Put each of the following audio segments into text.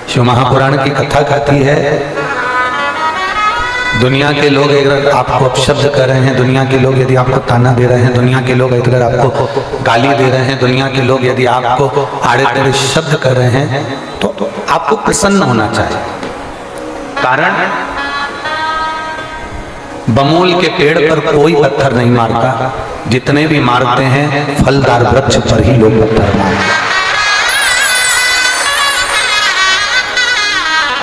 शिव महापुराण की कथा कहती है, दुनिया के लोग अगर आपको अपशब्द कर रहे हैं, दुनिया के लोग यदि आपको ताना दे रहे हैं, दुनिया के लोग अगर आपको गाली दे रहे हैं, दुनिया के लोग यदि आपको आड़े टेढ़े शब्द कर रहे हैं, तो आपको प्रसन्न होना चाहिए। कारण बमूल के पेड़ पर कोई पत्थर नहीं मारता, जितने भी मारते हैं फलदार वृक्ष पर ही लोग पत्थर मारते हैं।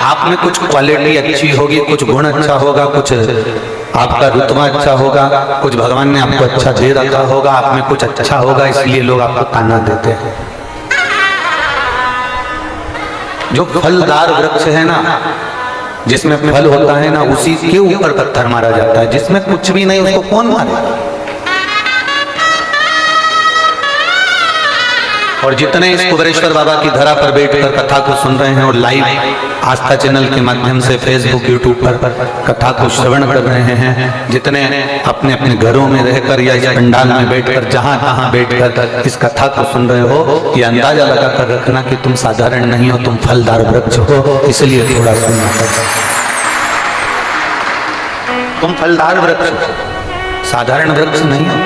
आप में कुछ क्वालिटी अच्छी होगी, कुछ गुण अच्छा होगा, कुछ आपका रुतबा अच्छा होगा, कुछ भगवान ने आपको अच्छा दे रखा होगा, आप में कुछ अच्छा होगा, इसलिए लोग आपको ताना देते हैं। जो फलदार वृक्ष है ना, जिसमें फल होता है ना, उसी के ऊपर पत्थर मारा जाता है। जिसमें कुछ भी नहीं उसको कौन मारेगा। और जितने इस कुबेरेश्वर बाबा की धरा पर बैठकर कथा को सुन रहे हैं और लाइव आस्था चैनल के माध्यम से फेसबुक यूट्यूब पर कथा को श्रवण कर रहे हैं, जितने अपने अपने घरों में रहकर या इस पंडाल में बैठकर जहां तहां बैठकर इस कथा को सुन रहे हो, ये अंदाजा लगा कर रखना कि तुम साधारण नहीं हो, तुम फलदार वृक्ष हो, इसलिए थोड़ा सुनना पड़ता। तुम फलदार वृक्ष हो, साधारण वृक्ष नहीं हो।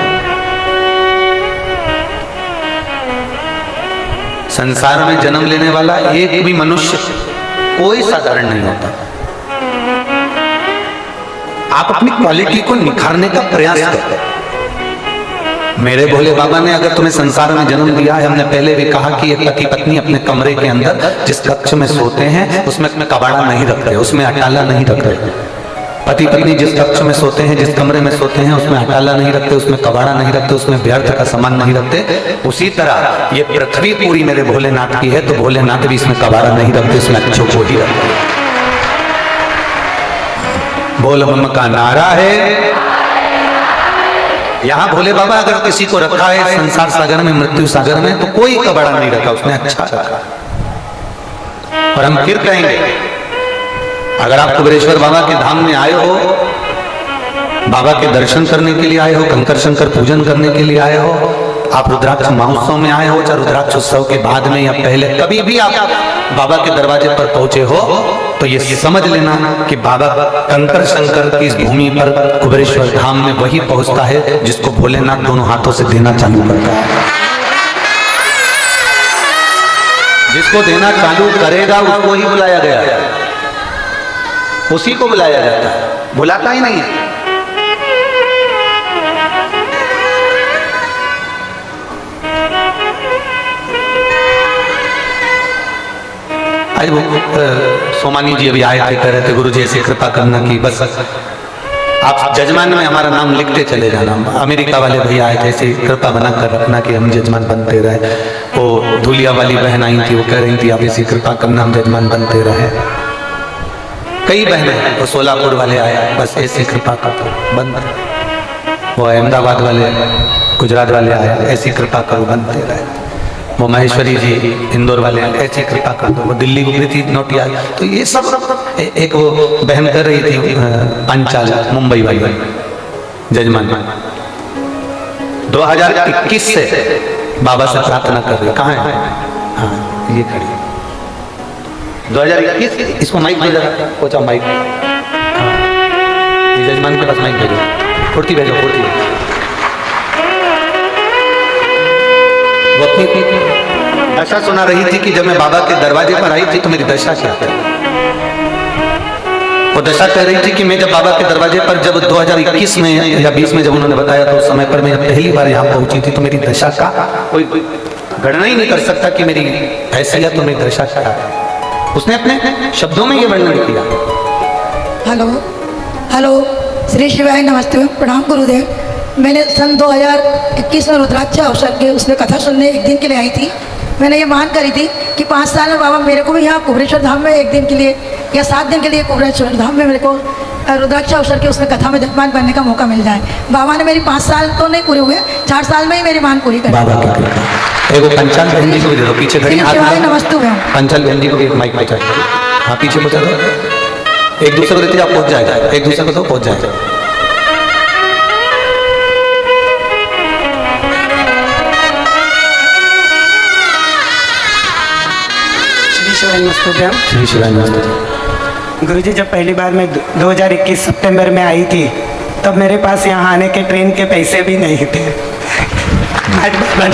संसार में जन्म लेने वाला एक भी मनुष्य कोई साधारण नहीं होता। आप अपनी क्वालिटी को निखारने का प्रयास करें। मेरे भोले बाबा ने अगर तुम्हें संसार में जन्म दिया है, हमने पहले भी कहा कि एक पति पत्नी अपने कमरे के अंदर जिस कक्ष में सोते हैं उसमें कबाड़ा नहीं रख रहे, उसमें अटाला नहीं रख रहे। पति पत्नी जिस कक्ष में सोते हैं, जिस कमरे में सोते हैं, उसमें अटाला नहीं रखते, उसमें कबाड़ा नहीं रखते, उसमें व्यर्थ का सामान नहीं रखते। उसी तरह ये पृथ्वी पूरी मेरे भोलेनाथ की है, तो भोलेनाथ भी इसमें कबाड़ा नहीं रखते, उसमें अच्छों को ही रखते। बोल बम का नारा है। यहाँ भोले बाबा अगर किसी को रखा है संसार सागर में, मृत्यु सागर में, तो कोई कबाड़ा नहीं रखा, उसने अच्छा रखा। और हम फिर कहेंगे, अगर आप कुबेरेश्वर बाबा के धाम में आए हो, बाबा के दर्शन करने के लिए आए हो, कंकर शंकर पूजन करने के लिए आए हो, आप रुद्राक्ष महोत्सव में आए हो, चाहे रुद्राक्ष उत्सव के बाद में या पहले, कभी भी आप बाबा के दरवाजे पर पहुंचे हो, तो ये समझ लेना कि बाबा कंकर शंकर की इस भूमि पर कुबेरेश्वर धाम में वही पहुंचता है जिसको भोलेनाथ दोनों हाथों से देना चालू करता है। जिसको देना चालू करेगा उसको ही बुलाया गया है, उसी को बुलाया जाता है, बुलाता ही नहीं है। आज वो सोमानी जी अभी आए थे, कह रहे थे गुरु जी ऐसी कृपा करना कि बस आप जजमान में हमारा नाम लिखते चले जाना। अमेरिका वाले भैया आए थे, ऐसी कृपा बना कर रखना कि हम जजमान बनते रहे। वो धुलिया वाली बहन आई थी, वो कह रही थी आप ऐसी कृपा करना हम जजमान बनते रहे। कई बहनें, वो सोलापुर वाले आए, बस ऐसी कृपा करो बंद। वो अहमदाबाद वाले, गुजरात वाले आए, ऐसी कृपा करो बनते रहे। वो महेश्वरी जी इंदौर वाले, ऐसी कृपा कर दो। वो दिल्ली गुजरी थी नोटिया। तो ये सब एक वो बहन कर रही थी पंचाल मुंबई वाली जजमान 2021 से बाबा से प्रार्थना कर रही। कहाँ है? हाँ ये खड़ी 2021। इसको माइक भेजा, पहुंचा माइक। हाँ ये जजमान के पास माइक भेजो, कुर्ती भेजो, कुर्ती। वो अपनी दशा सुना रही थी कि जब मैं बाबा के दरवाजे पर आई थी तो मेरी दशा क्या थी। वो दशा कह रही थी कि मैं जब बाबा के दरवाजे पर जब 2021 में या 20 में जब उन्होंने बताया तो उस समय पर मैं पहली बार यहाँ पहुंची थी, तो मेरी दशा का कोई गणना ही नहीं कर सकता कि मेरी हैसियत तो मेरी दशा क्या है। उसने अपने शब्दों में ये वर्णन किया। हेलो हेलो, श्री शिवाय, नमस्ते, प्रणाम गुरुदेव। मैंने सन 2021 में रुद्राक्ष अवसर के उसमें कथा सुनने एक दिन के लिए आई थी। मैंने ये मान करी थी कि 5 साल में बाबा मेरे को भी यहाँ कुबेरेश्वर धाम में एक दिन के लिए या 7 दिन के लिए कुबेरेश्वर धाम में मेरे को रुद्राक्ष अवसर के उसमें कथा में जजमान बनने का मौका मिल जाए। बाबा ने मेरी 5 साल तो नहीं पूरे हुए, 4 साल में ही मेरी मान पूरी कर। बाबा की कृपा। एगो पंचाल बहन जी को भी दे दो, पीछे खड़ी शिवाय नमस्तु। पंचाल बहन जी को भी एक माइक पहुंचा दो। हाँ पीछे पहुंचा दो, एक दूसरे को देते आप पहुंच जाएगा, एक दूसरे को तो पहुंच जाएगा। शिवाय नमस्तुभ्यम। श्री शिवाय नमस्तुभ्यम। गुरुजी, जब पहली बार मैं 2021 सितंबर में आई थी तब मेरे पास यहाँ आने के ट्रेन के पैसे भी नहीं थे। आज बाबा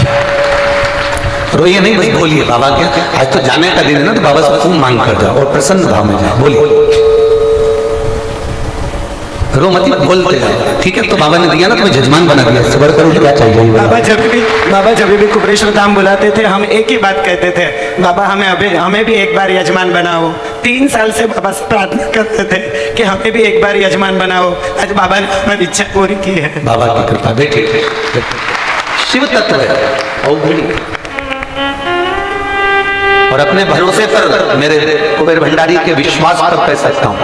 रोइए नहीं, बस बोलिए बाबा के आज तो जाने का दिन है ना, तो बाबा से खूब मांग कर जाओ और प्रसन्न भाव में जाओ। बोलिए, रो मत, बोलते जाओ, ठीक है। तो बाबा ने दिया ना, तुम्हें जजमान बना दिया, सबर करो, क्या चाहिए। बाबा जब भी कुबरेश्वर धाम बुलाते थे हम एक ही बात कहते थे, बाबा हमें भी एक बार यजमान बनाओ। 3 साल से बाबा से प्रार्थना करते थे कि हमें भी एक बार यजमान बनाओ। आज बाबा ने हमारी इच्छा पूरी की है। बाबा की कृपा। बेटे, शिव तत्व है अवगुणी, और अपने भरोसे पर मेरे कुबेर भंडारी के विश्वास पर कह सकता हूँ।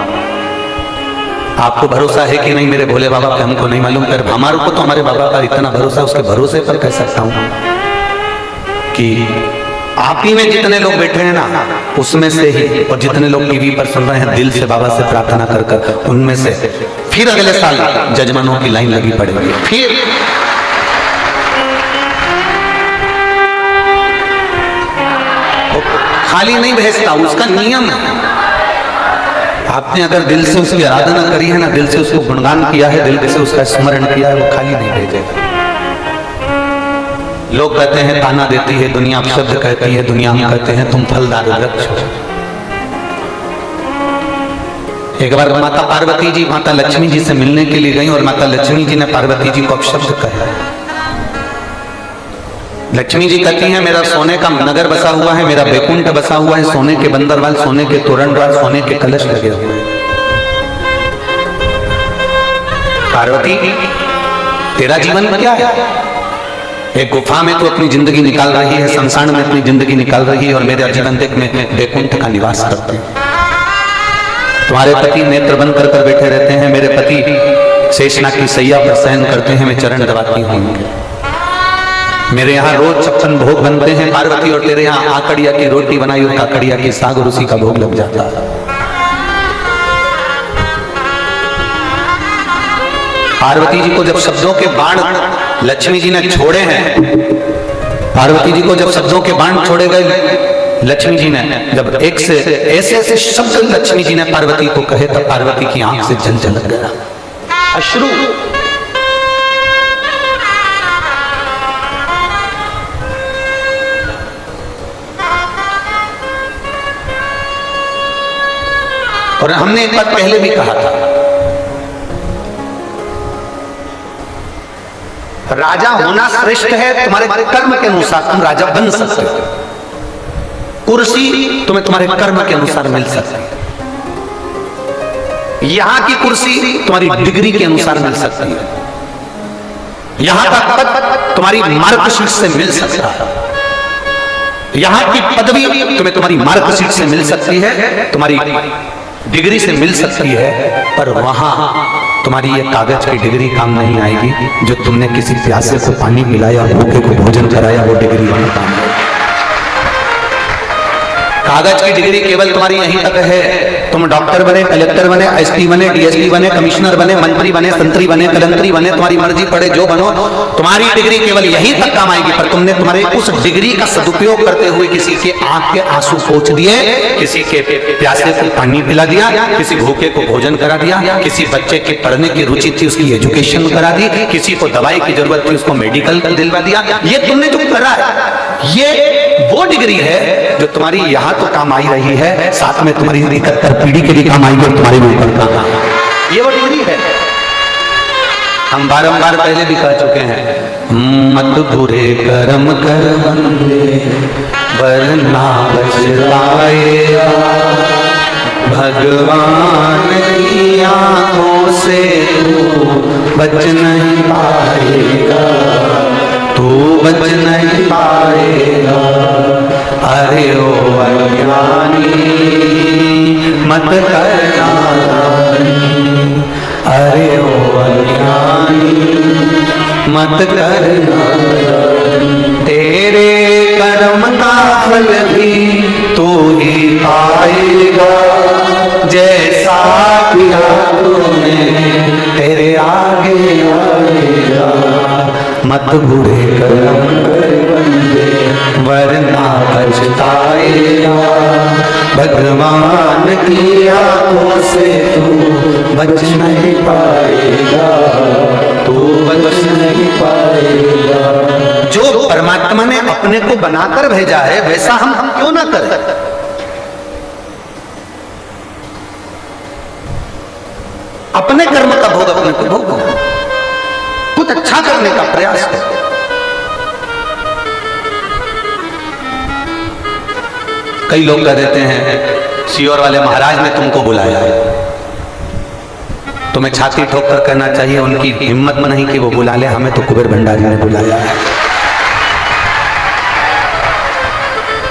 आपको भरोसा है कि नहीं मेरे भोले बाबा पे, हमको नहीं मालूम, पर हमारे को तो हमारे बाबा का इतना भरोसा, उसके भरोसे पर कह सकता हूँ कि आप ही में जितने लोग बैठे हैं ना, उसमें से ही, और जितने लोग टीवी पर सुन रहे हैं दिल से बाबा से प्रार्थना कर कर, उनमें से फिर अगले साल जजमानों की लाइन लगी पड़ेगी। फिर खाली नहीं भेजता, उसका नियम है। आपने अगर दिल से उसकी आराधना करी है ना, दिल से उसको गुणगान किया है, दिल से उसका स्मरण किया है, वो खाली नहीं भेजेगा। लोग कहते हैं ताना देती है दुनिया, शब्द कहती है दुनिया, हम कहते हैं तुम फलदार वृक्ष हो। एक बार माता पार्वती जी माता लक्ष्मी जी से मिलने के लिए गई, और माता लक्ष्मी जी ने पार्वती जी को अपशब्द कहा। लक्ष्मी जी कहती हैं मेरा सोने का नगर बसा हुआ है, मेरा बैकुंठ बसा हुआ है, सोने के बंदरवाल, सोने के तोरणद्वार, सोने के कलश लगे हुए हैं। पार्वती, तेरा जीवन क्या है? एक गुफा में तो अपनी जिंदगी निकाल रही है, संसार में अपनी जिंदगी निकाल रही है, और मेरा जीवन देख में बैकुंठ का निवास करते हैं। तुम्हारे पति नेत्र बंद कर कर बैठे रहते हैं, मेरे पति शेषनाग की सैया पर शयन करते हैं, मैं चरण दबाती हूँ। मेरे यहाँ रोज 56 भोग बनते हैं पार्वती, और तेरे यहाँ आकड़िया की रोटी बनाई और काकड़िया की साग और उसी का भोग लग जाता है। पार्वती जी को जब शब्दों के बाण लक्ष्मी जी ने छोड़े हैं, पार्वती जी को जब शब्दों के बाण छोड़े गए लक्ष्मी जी ने, जब एक से ऐसे ऐसे शब्द लक्ष्मी जी ने पार्वती को कहे, तब पार्वती की आंख से जल झलक गया, अश्रु। और हमने एक बात पहले भी कहा था, राजा होना श्रेष्ठ है, तुम्हारे कर्म के अनुसार तुम राजा बन सकते हो। कुर्सी तुम्हें तुम्हारे कर्म के अनुसार मिल सकती है। यहां की कुर्सी तुम्हारी डिग्री के अनुसार मिल सकती है। यहां का पद तुम्हारी मार्कशीट से मिल सकता है। यहां की पदवी तुम्हें तुम्हारी मार्कशीट से मिल सकती है, तुम्हारी डिग्री से मिल सकती है, पर वहां तुम्हारी ये कागज की डिग्री काम नहीं आएगी। जो तुमने किसी प्यासे को पानी पिलाया, भूखे को भोजन कराया, वो डिग्री वहां काम आएगी। कागज की डिग्री केवल तुम्हारी यहीं तक है। तुम डॉक्टर बने, कलेक्टर बने, एसपी बने, डीएसपी बने, कमिश्नर बने, मंत्री बने, संतरी बने, कलंतरी बने, तुम्हारी मर्जी पड़े जो बनो, तुम्हारी डिग्री केवल यहीं तक काम आएगी। पर तुमने तुम्हारे उस डिग्री का सदुपयोग करते हुए किसी के आंख के आंसू पोंछ दिए, किसी के प्यासे को पानी पिला दिया, किसी भूखे को भोजन करा दिया, किसी बच्चे के पढ़ने की रुचि थी उसकी एजुकेशन करा दी, किसी को दवाई की जरूरत थी उसको मेडिकल दिलवा दिया। ये तुमने जो करा है, ये वो डिग्री है जो तुम्हारी यहाँ तो काम आई रही है, साथ में तुम्हारी 71 पीढ़ी के लिए काम आएगी और तुम्हारे ऊपर काम। ये वो डिग्री है। हम बारंबार पहले भी कह चुके हैं, मत बुरे कर्म कर बंदे वरना पछताएगा, भगवान की आंखों से तू बच नहीं पाएगा, तू बच नहीं पाएगा। अरे ओ अज्ञानी मत करना, अरे ओ अज्ञानी मत करना, तेरे कर्म का फल भी तू ही पाएगा, जैसा किया तूने तेरे आगे आएगा। मत बुरे कर्म कर बंदे वरना पछताएगा। भगवान की आंखों से तू बच नहीं पाएगा, तू बच नहीं पाएगा। जो परमात्मा ने अपने को बनाकर भेजा है वैसा हम क्यों ना करें? अपने कर्म का भोग अपने को भोगो, कुछ अच्छा करने का प्रयास करो। कई लोग कह देते हैं सीहोर वाले महाराज ने तुमको बुलाया, तुम्हें छाती ठोक कर कहना चाहिए उनकी हिम्मत में नहीं कि वो बुला ले, हमें तो कुबेर भंडारी ने बुलाया है।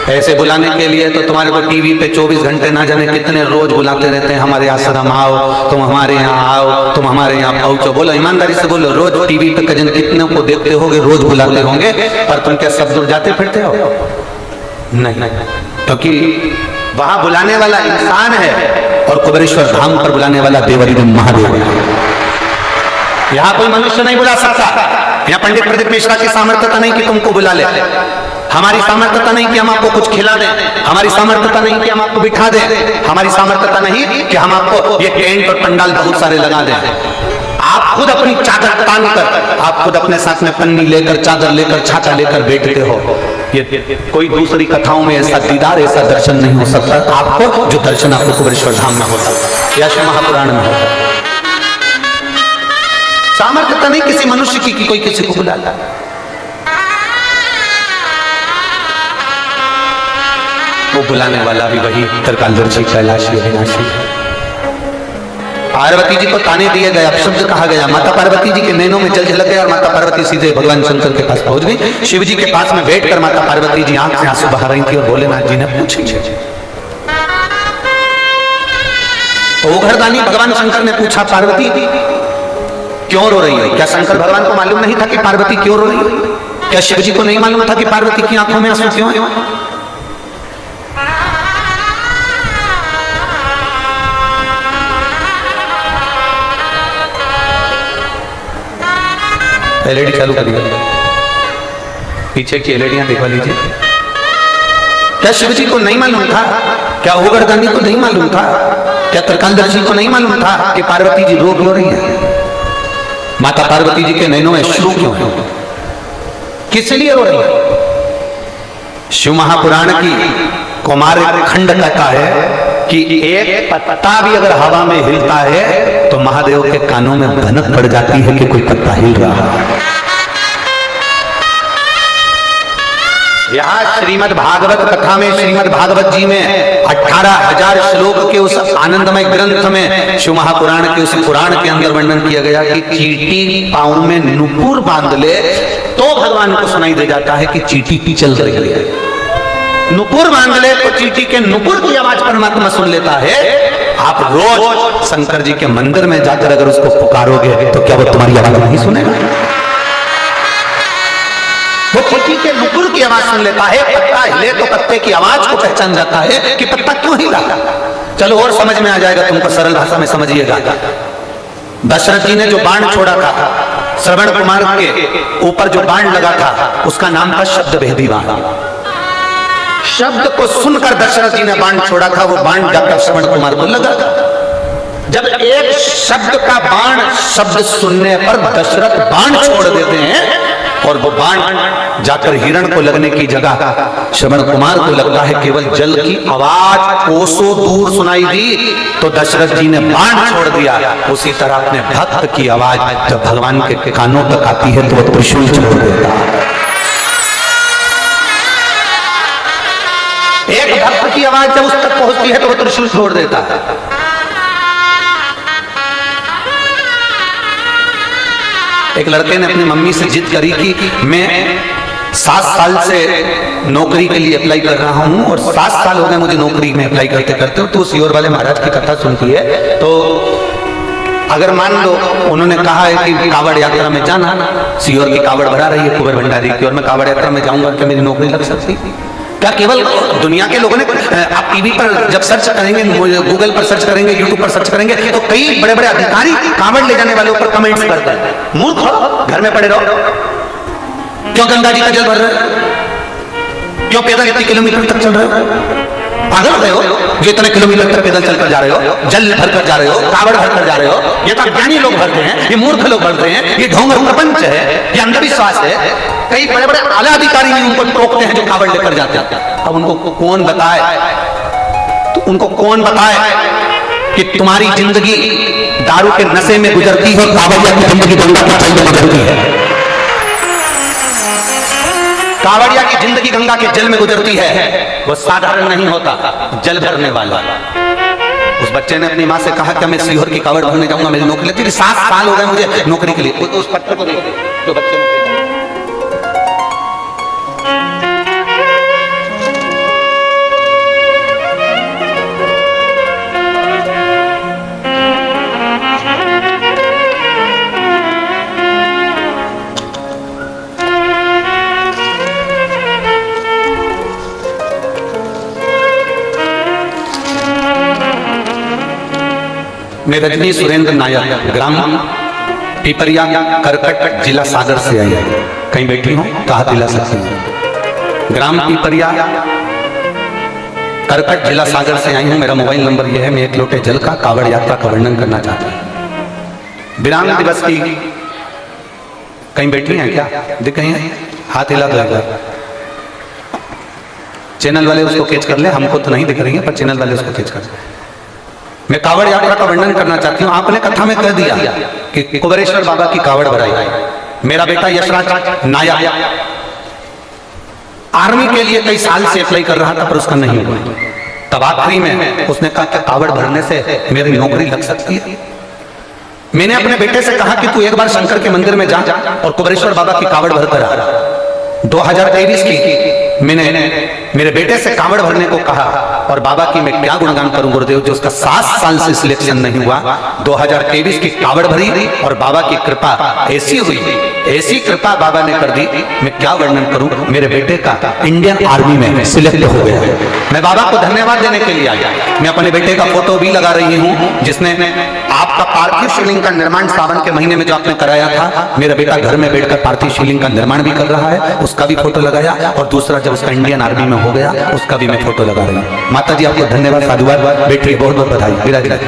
ऐसे बुलाने के लिए तो तुम्हारे को टीवी पे 24 घंटे ना जाने कितने रोज बुलाते रहते हैं, हमारे आश्रम आओ, तुम हमारे यहाँ आओ, तुम हमारे यहाँ पहुंचो। बोलो ईमानदारी से बोलो, रोज टीवी पे कजन कितने को देखते होगे, रोज बुलाते होंगे, पर तुम क्या सब दूर जाते फिरते हो? नहीं, क्योंकि वहां बुलाने वाला इंसान है और कुबेरेश्वर धाम पर बुलाने वाला देवरी महादेव है। यहाँ कोई मनुष्य नहीं बुला सकता। यहाँ पंडित प्रदीप मिश्रा की सामर्थ्यता नहीं कि तुमको बुला ले, हमारी सामर्थ्यता नहीं कि हम आपको कुछ खिला दें, हमारी सामर्थ्यता नहीं कि हम आपको बिठा दें, हमारी सामर्थ्यता नहीं कि हम आपको ये टेंट और पंडाल बहुत सारे लगा दें। आप खुद अपनी चादर तान कर, आप खुद अपने साथ में पन्नी लेकर, चादर लेकर, छाता लेकर बैठते हो। ये कोई दूसरी कथाओं में ऐसा दीदार, ऐसा दर्शन नहीं हो सकता आपको जो दर्शन आपको कुबेरेश्वर धाम में होता या शिव महापुराण में होता। सामर्थ्यता नहीं किसी मनुष्य की कि कोई किसी को बुलाता। वो बुलाने वाला भी वही त्रिकालदर्शी कैलाशी अविनाशी। पार्वती जी को ताने दिए गए, अपशब्द कहा गया, माता पार्वती जी के नैनों में जल झलक गया और माता पार्वती सीधे भगवान शंकर के पास पहुंच गई। शिव जी के पास में बैठकर माता पार्वती जी आंख से आंसू बहा रही थी और भोलेनाथ जी ने पूछी। तो घरदानी भगवान शंकर ने पूछा, पार्वती क्यों रो रही हो? क्या शंकर भगवान को मालूम नहीं था कि पार्वती क्यों रो रही है? क्या शिव जी को नहीं मालूम था कि पार्वती की आंखों में आंसू क्यों है? एलईडी चालू करिए, पीछे की एलईडियां दिखवा लीजिए। क्या शिव जी को नहीं मालूम था? क्या ओगरदानी को नहीं मालूम था? क्या त्रिकालदर्शी को नहीं मालूम था कि पार्वती जी रो क्यों रही है? माता पार्वती जी के नैनों में अश्रु क्यों है? किस लिए रो रही है? शिव महापुराण की कुमार खंड कहता है कि एक पत्ता भी अगर हवा में हिलता है तो महादेव के कानों में भनक पड़ जाती है कि कोई पत्ता हिल रहा है। यहाँ श्रीमद् भागवत कथा में, श्रीमद् भागवत जी में 18,000 श्लोक के उस आनंदमय ग्रंथ में शिव महापुराण के उस पुराण के अंदर वर्णन किया गया कि चींटी पांव में नुपुर बांध ले तो भगवान को सुनाई दे जाता है कि चींटी चल रही है। नुपुर बांध ले तो चींटी के नुपुर की आवाज परमात्मा सुन लेता है। आप रोज शंकर जी के मंदिर में जाकर अगर उसको पुकारोगे तो क्या वो तुम्हारी आवाज नहीं सुनेगा? वो चींटी के नुपुर की आवाज सुन लेता है। पत्ता हिले तो पत्ते की आवाज को पहचान जाता है कि पत्ता क्यों हिला। चलो और समझ में आ जाएगा, तुमको सरल भाषा में समझिएगा। दशरथ जी ने जो बाण छोड़ा था, श्रवण कुमार के ऊपर जो बाण लगा था उसका नाम था शब्द भेदी बाण। शब्द को सुनकर दशरथ जी ने बाण छोड़ा था, वो बाण जाकर श्रवण कुमार को लगा। जब एक शब्द का बाण शब्द सुनने पर दशरथ बाण छोड़ देते हैं और वो बाण जाकर हिरण को लगने की जगह श्रवण कुमार को लगता है केवल जल की आवाज कोसों दूर सुनाई दी तो दशरथ जी ने बाण छोड़ दिया। उसी तरह अपने भक्त की आवाज जब भगवान के कानों तक आती है तो वो त्रिशूल छोड़ देता है। एक भक्त की आवाज जब उस तक पहुंचती है तो वो त्रिशूल छोड़ देता है। एक लड़के ने अपनी मम्मी से जिद करी कि मैं 7 साल से नौकरी के लिए अप्लाई कर रहा हूं और 7 साल हो गए मुझे नौकरी में अप्लाई करते करते। तो सीहोर वाले महाराज की कथा सुनती है तो अगर मान लो उन्होंने कहा है कि कावड़ यात्रा में जाना, सीहोर की कावड़ भरा रही है कुबेर भंडारी की और मैं कावड़ यात्रा में जाऊंगा, क्या मेरी नौकरी लग सकती? क्या केवल दुनिया के लोगों ने, आप टीवी पर जब सर्च करेंगे, गूगल पर सर्च करेंगे, यूट्यूब पर सर्च करेंगे तो कई बड़े बड़े अधिकारी कांवड़ ले जाने वालों पर कमेंट्स करते हैं, मूर्ख हो, घर में पड़े रहो, क्यों गंगा जी का जल भर रहे? क्यों पैदल इतने किलोमीटर तक चल रहे हो? पागल हो गए हो जो इतने किलोमीटर तक पैदल चलकर जा रहे हो, जल भर कर जा रहे हो, कावड़ भर कर जा रहे हो? ये तो ज्ञानी लोग भरते हैं, ये मूर्ख लोग भरते हैं, ये ढोंग प्रपंच है, ये अंधविश्वास है। कई बड़े बड़े आला अधिकारी भी उनको टोकते हैं जो कावड़ लेकर जाते हैं। अब उनको कौन बताए, तो उनको कौन बताए कि तुम्हारी जिंदगी दारू के नशे में गुजरती है, कावड़िया की जिंदगी गंगा के जल में गुजरती है। कावड़िया की जिंदगी गंगा के जल में गुजरती है। वो साधारण नहीं होता, जल भरने वाला। उस बच्चे ने अपनी माँ से कहा कि मैं सीहोर की कावड़ भरने जाऊंगा, मेरी नौकरी लगती है। 7 साल हो गए मुझे नौकरी के लिए। उस पत्थर को देखो जो बच्चे ने मैं रजनी सुरेंद्र नायक, ग्राम पिपरिया, करकट, जिला सागर से आई है। कहीं बैठी हूँ तो हाथ हिला सकती हूँ। ग्राम पिपरिया, करकट, जिला सागर से आई हूँ। मेरा मोबाइल नंबर यह है। मैं 1 लोटे जल का कावड़ यात्रा का वर्णन करना चाहता हूँ। वीरांग दिवस की कहीं बैठी हैं क्या? दिख गई हैं? हाथ हिला दो एक बार। चैनल वाले उसको कैच कर ले, हमको तो नहीं दिख रही है पर चैनल वाले उसको कैच कर ले। मैं कावड़ यात्रा का वर्णन करना चाहती हूँ। आपने कथा में कह दिया कि कुबेरेश्वर बाबा की कावड़ भराई। मेरा बेटा यशराज नायक आर्मी के लिए कई साल से अप्लाई कर रहा था पर उसका नहीं हुआ। तब आखिरी में उसने कहा कि कावड़ भरने से मेरी नौकरी लग सकती है। मैंने अपने बेटे से कहा कि तू एक बार शंकर के मंदिर में जा और कुबेरेश्वर बाबा की कावड़ भर कर आ। 2023 की मैंने मेरे बेटे से कावड़ भरने को कहा और बाबा की मैं क्या गुणगान करूं गुरुदेव, जो उसका 7 साल से सिलेक्शन नहीं हुआ। 2023 की कावड़ भरी और बाबा की कृपा ऐसी हुई, ऐसी कृपा बाबा ने कर दी, मैं क्या वर्णन करूं। मेरे बेटे का इंडियन आर्मी में सिलेक्ट हो गया। मैं बाबा को धन्यवाद देने के लिए आया। मैं अपने बेटे का फोटो भी लगा रही हूं जिसने आपका पार्थिव शिवलिंग का निर्माण सावन के महीने में जो आपने कराया था, मेरा बेटा घर में बैठकर पार्थिव शिवलिंग का निर्माण भी कर रहा है, उसका भी फोटो लगाया। और दूसरा जब उसका इंडियन आर्मी में हो गया उसका भी मैं फोटो लगा रही हूँ। माता जी आपको धन्यवाद, साधुवाद, बेटी बहुत बहुत बधाई।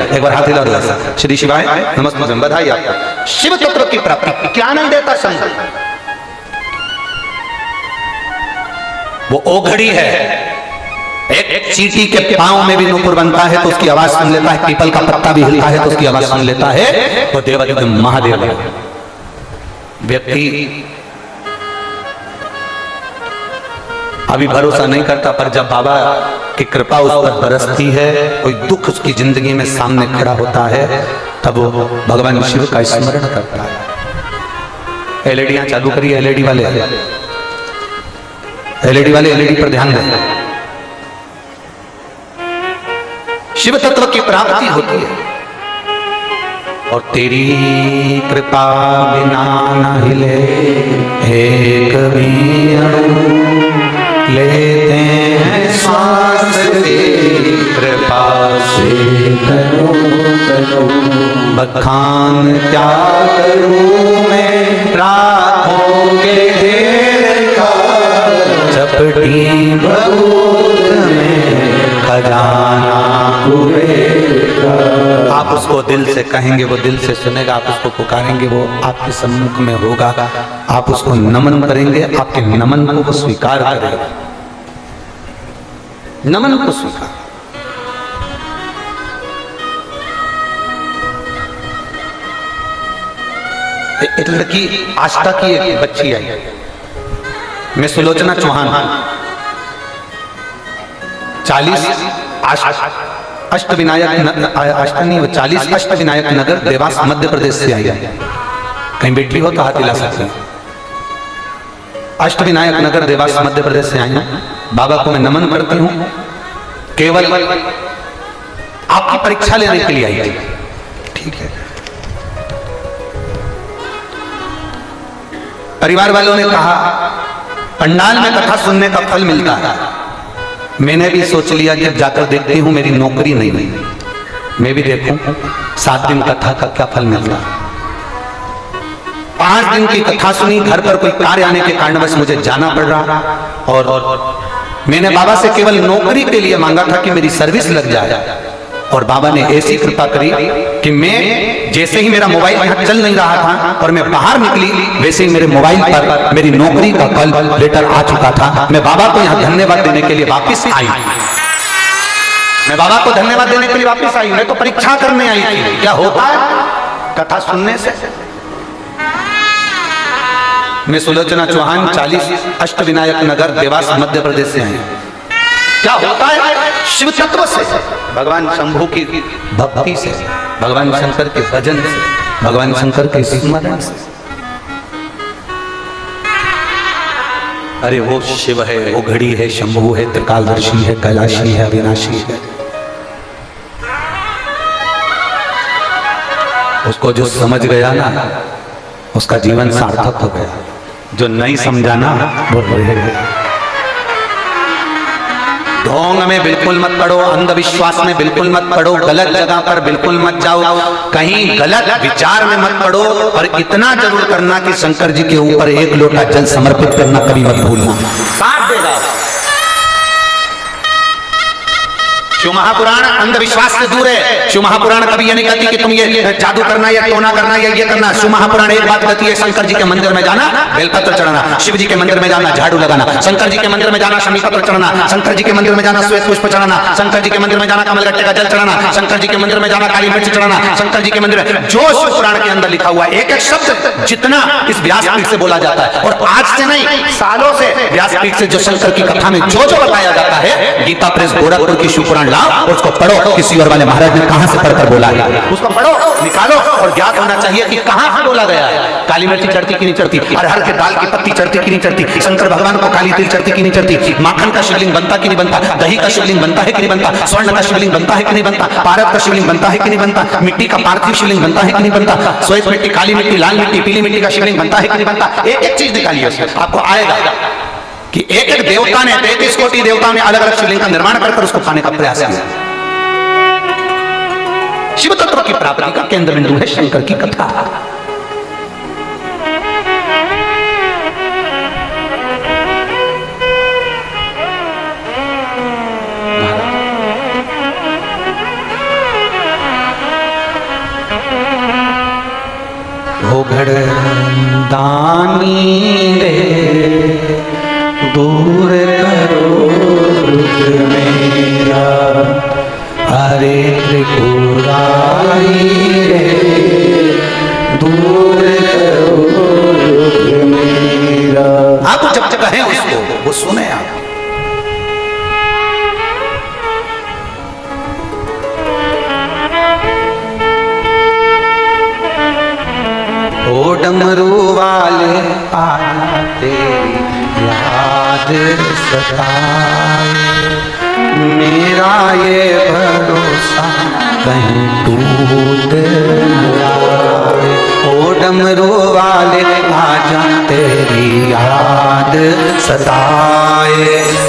एक बार हाथ हिला दो ऐसा। श्री शिवाय नमस्ते, बधाई आपको। शिव तत्व की प्राप्ति क्या आनंद देता शंकर, वो ओघड़ी है। एक चींटी के पांव में भी नूपुर बनता है तो उसकी आवाज सुन लेता है, पीपल का पत्ता भी हिलता है तो उसकी आवाज सुन लेता है। वो देवादिदेव महादेव है। व्यक्ति अभी भरोसा नहीं करता पर जब बाबा की कृपा उस पर बरसती है, कोई दुख उसकी जिंदगी में सामने खड़ा होता है, तब वो भगवान शिव का स्मरण करता है। एलईडियां चालू करिए, एलईडी वाले एलईडी पर ध्यान दें। शिव तत्व की प्राप्ति होती है और तेरी कृपा बिना न हिले एक भी अणु, लेते हैं श्वास तेरी कृपा से करो करो। बखान क्या करूं मैं रातों के ढेर का, चपटी बबूत में खजाना कुबेर का। आप उसको दिल से कहेंगे, वो दिल से सुनेगा। आप उसको पुकारेंगे, वो आपके सम्मुख में होगा। आप उसको नमन करेंगे, आपके नमन को वो स्वीकार करेगा। नमन को स्वीकार। एक लड़की आस्था की एक बच्ची आई, मैं सुलोचना चौहान, 40 अष्टविनायक अष्टनी 40 अष्टविनायक नगर देवास मध्य प्रदेश से आई है। कहीं बैठी हो तो हाथ हिला सकते हैं। अष्टविनायक नगर देवास मध्य प्रदेश से आई हूं। बाबा को मैं नमन करती हूं। केवल आपकी परीक्षा लेने के लिए आई थी, ठीक है। परिवार वालों ने कहा पंडाल में कथा सुनने का फल मिलता है। मैंने भी सोच लिया कि जाकर देखती हूं, मेरी नौकरी नहीं हुई, मैं भी देखूं 7 दिन कथा का क्या फल मिलता है। 5 दिन की कथा सुनी, घर पर कोई कार्य आने के कारणवश मुझे जाना पड़ रहा और मैंने बाबा से केवल नौकरी के लिए मांगा था कि मेरी सर्विस लग जाए, और बाबा ने ऐसी कृपा करी कि मैं जैसे ही मेरा मोबाइल यहाँ चल नहीं रहा था और मैं बाहर निकली, वैसे ही मेरे मोबाइल पर मेरी नौकरी का कल लेटर आ चुका था। मैं बाबा को यहाँ धन्यवाद देने के लिए वापिस आई। मैं बाबा को धन्यवाद देने के लिए वापिस आई, मैं तो परीक्षा करने आई थी क्या होता है कथा सुनने से। मैं सुलोचना चौहान 40 अष्टविनायक नगर देवास मध्य प्रदेश से आई। क्या होता है शिव तत्व से, भगवान शंभू की भक्ति से, भगवान शंकर के भजन से, भगवान शंकर के स्मरण से। अरे वो शिव है, वो घड़ी है, शंभू है, त्रिकालदर्शी है, कैलाशी है, अविनाशी है। उसको जो समझ गया ना उसका जीवन सार्थक हो गया, जो नहीं समझा ना वो रह गया। ढोंग में बिल्कुल मत पड़ो, अंधविश्वास में बिल्कुल मत पड़ो, गलत जगह पर बिल्कुल मत जाओ, कहीं गलत विचार में मत पड़ो, और इतना जरूर करना कि शंकर जी के ऊपर एक लोटा जल समर्पित करना कभी मत भूलना। साथ देगा। शिव महापुराण अंधविश्वास से दूर है। शिव महापुराण कभी ये नहीं कहती कि तुम ये जादू करना या टोना करना या ये करना। शिव महापुराण एक बात कहती है, शंकर जी के मंदिर में जाना, बेलपत्र चढ़ाना, शिव जी के मंदिर में जाना, झाड़ू लगाना, शंकर जी के मंदिर में जाना, शमी पत्र चढ़ाना, शंकर जी के मंदिर में जाना, श्वेत पुष्प चढ़ाना, शंकर जी के मंदिर में जाना, कमलगट्टे का जल चढ़ाना, शंकर जी के मंदिर में जाना, काली मिर्च चढ़ाना, शंकर जी के मंदिर में जो शिव पुराण के अंदर लिखा हुआ एक एक शब्द जितना इस व्यासपीठ से बोला जाता है, और आज से नहीं सालों से व्यासपीठ से जो शंकर की कथा में जो जो बताया जाता है, गीता प्रेस गोरखपुर की शिव पुराण लाओ, उसको पढ़ो किसी और वाले महाराज ने कहां से पढ़कर बोला है, उसको पढ़ो निकालो, और ज्ञात होना चाहिए कि कहां बोला गया है। काली मिर्ची चढ़ती कि नहीं चढ़ती, अरहर के दाल की पत्ती चढ़ती कि नहीं चढ़ती, शंकर भगवान को काली तिल चढ़ती कि नहीं चढ़ती, माखन का शिवलिंग बनता कि नहीं बनता, दही का शिवलिंग बनता है कि नहीं बनता, स्वर्ण का शिवलिंग बनता है कि नहीं बनता, पारद का शिवलिंग बनता है कि नहीं बनता, मिट्टी का पार्थिव शिवलिंग बनता है कि नहीं बनता, श्वेत मिट्टी, काली मिट्टी, लाल मिट्टी, पीली मिट्टी का शिवलिंग बनता है कि नहीं बनता। एक एक चीज निकालिए, आपको आएगा कि एक एक देवता ने 33 कोटि देवता ने अलग अलग शिवलिंग का निर्माण कर उसको पाने का प्रयास किया। शिव तत्व की प्राप्ति का केंद्र बिंदु है शंकर की कथा। हो घड़दानी रे दूर करो रुद्र मेरा, हरे त्रिपुरारी रे दूर करो रुद्र मेरा। आप जब तक कहें उसको वो सुने आप। ओ डमरू वाले आना तेरी याद सताए, मेरा ये भरोसा कहीं टूट न जाए। ओ डमरू वाले आजा तेरी याद सताए,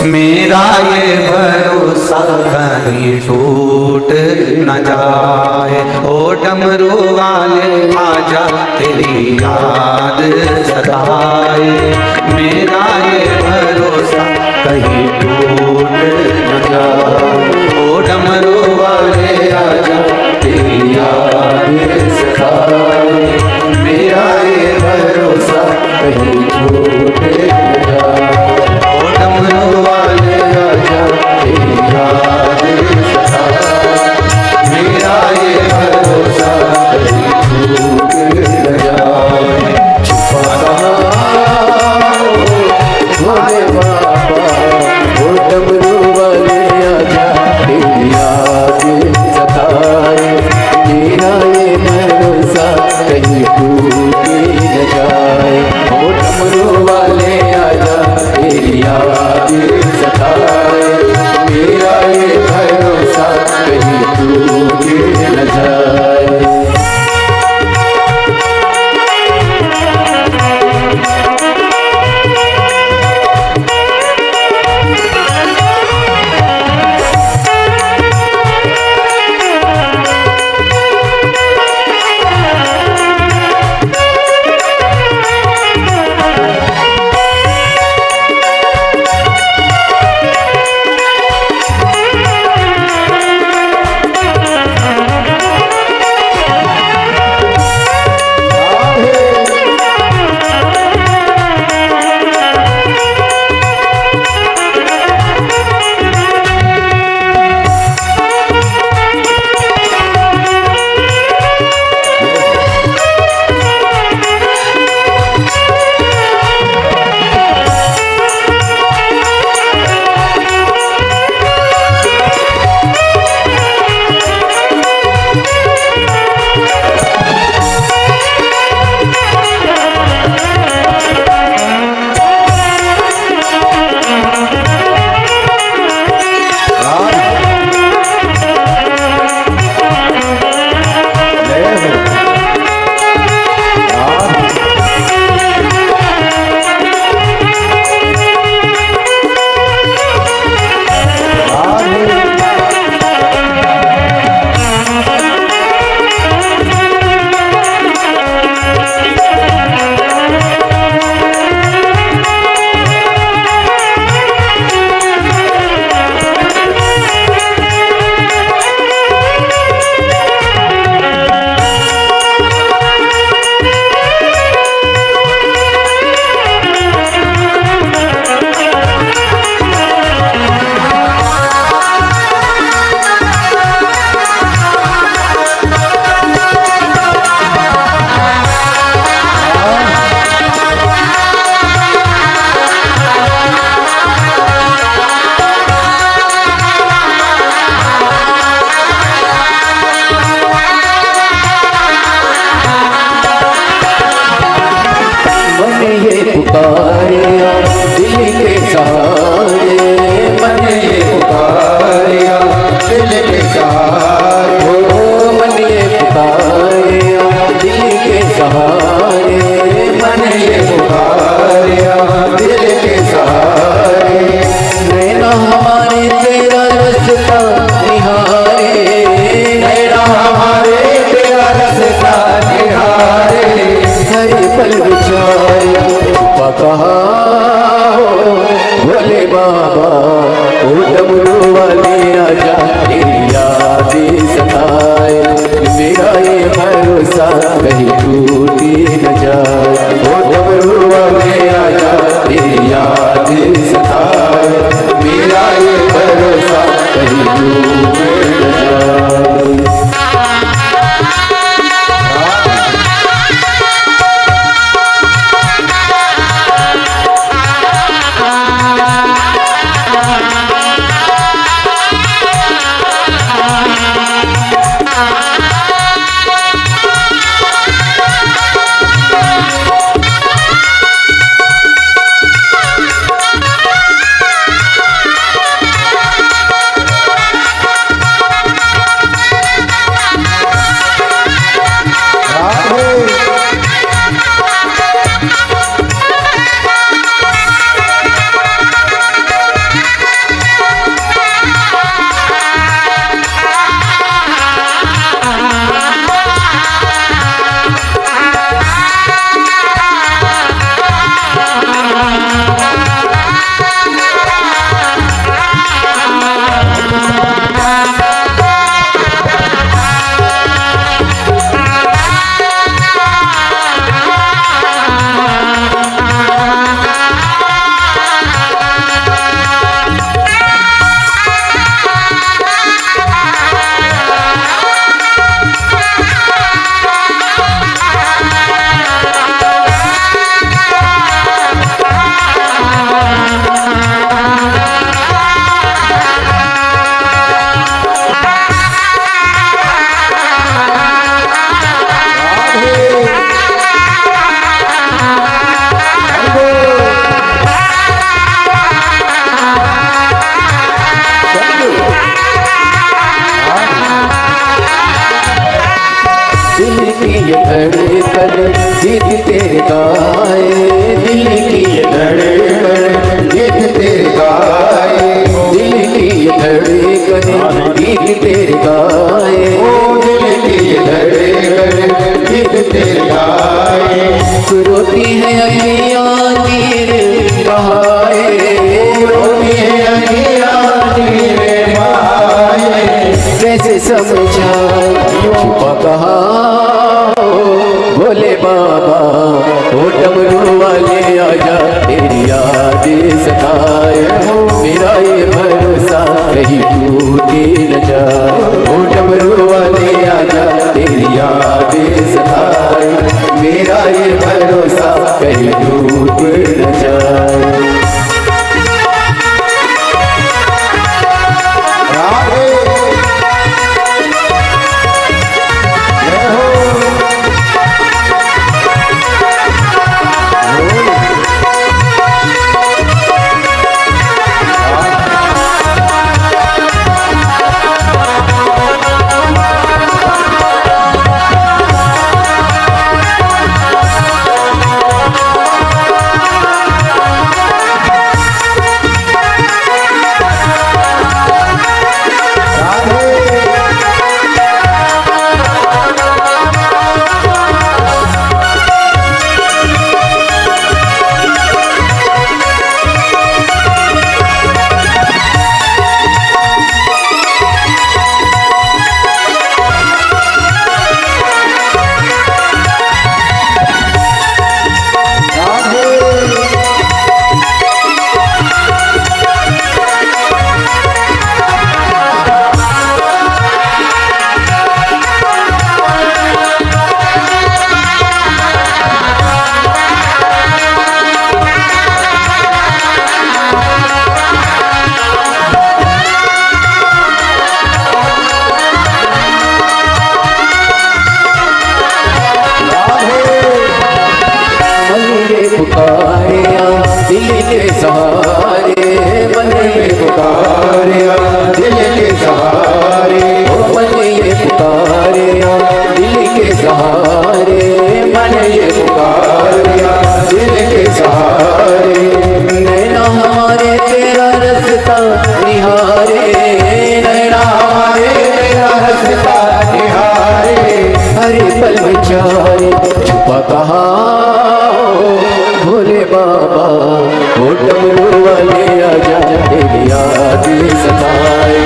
मेरा ये भरोसा कहीं टूट न जाए। ओ डमरू वाले आजा तेरी याद सताए, मेरा ये भरोसा कहीं टूट न जाए। ओ डमरू वाले आजा तेरी याद सताए, मेरा ये भरोसा कहीं टूट न जाए। ओ डमरू वाले आजा तेरी याद सताए, मेरा ये भरोसा कहीं टूट न जाए। भोले बाबा ओ डमरू वाले आजा तेरी याद सताए, मेरा ये भरोसा कहीं टूट न जाए। ओ डमरू वाले आजा तेरी याद सताए, मेरा ये भरोसा कहीं टूट न जाए। धड़कन गीत तेरे गाए, दिल की ये धड़कन गीत तेरे गाए, दिल की ये धड़कन गीत तेरे गाए, दिल की ये धड़कन गीत तेरे गाए। रोती है अखियाँ नीर बहाए, रोती है अखियाँ नीर बहाए, कैसे समझा छुपा कहाँ भोले बाबा, ओ डमरू वाले आजा तेरी याद सताए, मेरा ये भरोसा कहीं टूटे न जाए, ओ डमरू वाले आजा तेरी याद सताए, मेरा ये भरोसा कहीं टूटे न जाए। दिल के सहारे मन में पुकारिया, दिल के सहारे ओ मन ये पुकारिया, दिल के सहारे मन ये पुकारिया, दिल के सहारे नैना हमारे तेरा रास्ता निहारे, नैना हमारे तेरा रास्ता निहारे, हरे पल विचारे छुपा कहाँ भोले बाबा, ओ डमरू वाले आजा तेरी याद सताए,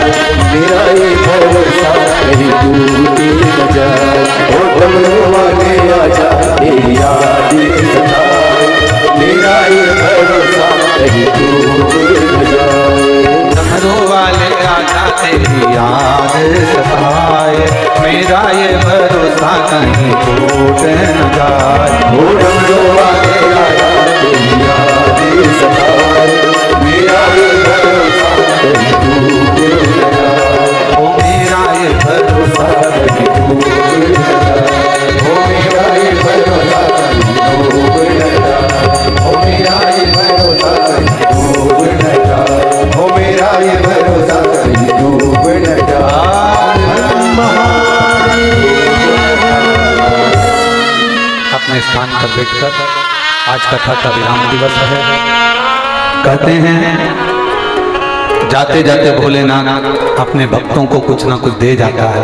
मेरा ये भरोसा कहीं टूटे न जाए, ओ डमरू वाले आजा तेरी याद सताए, मेरा ये भरोसा कहीं टूटे न जाए। डमरू वाले आजा तेरी याद सताए, मेरा ये भरोसा कहीं टूट न जाए, ओ डमरू वाले आजा तेरी याद सताए, मेरा ये भरोसा कहीं टूटे न जाए, ओ मेरा ये भरोसा कहीं टूट न जाए, ओ मेरा ये भरोसा कहीं टूटे न जाए, ओ मेरा ये भरोसा कहीं डूब न जाए, ओ मेरा ये भरोसा कहीं डूब न जाए। अपने स्थान पर बैठकर आज कथा का विराम दिवस है। कहते हैं जाते जाते भोलेनाथ अपने भक्तों को कुछ ना कुछ दे जाता है।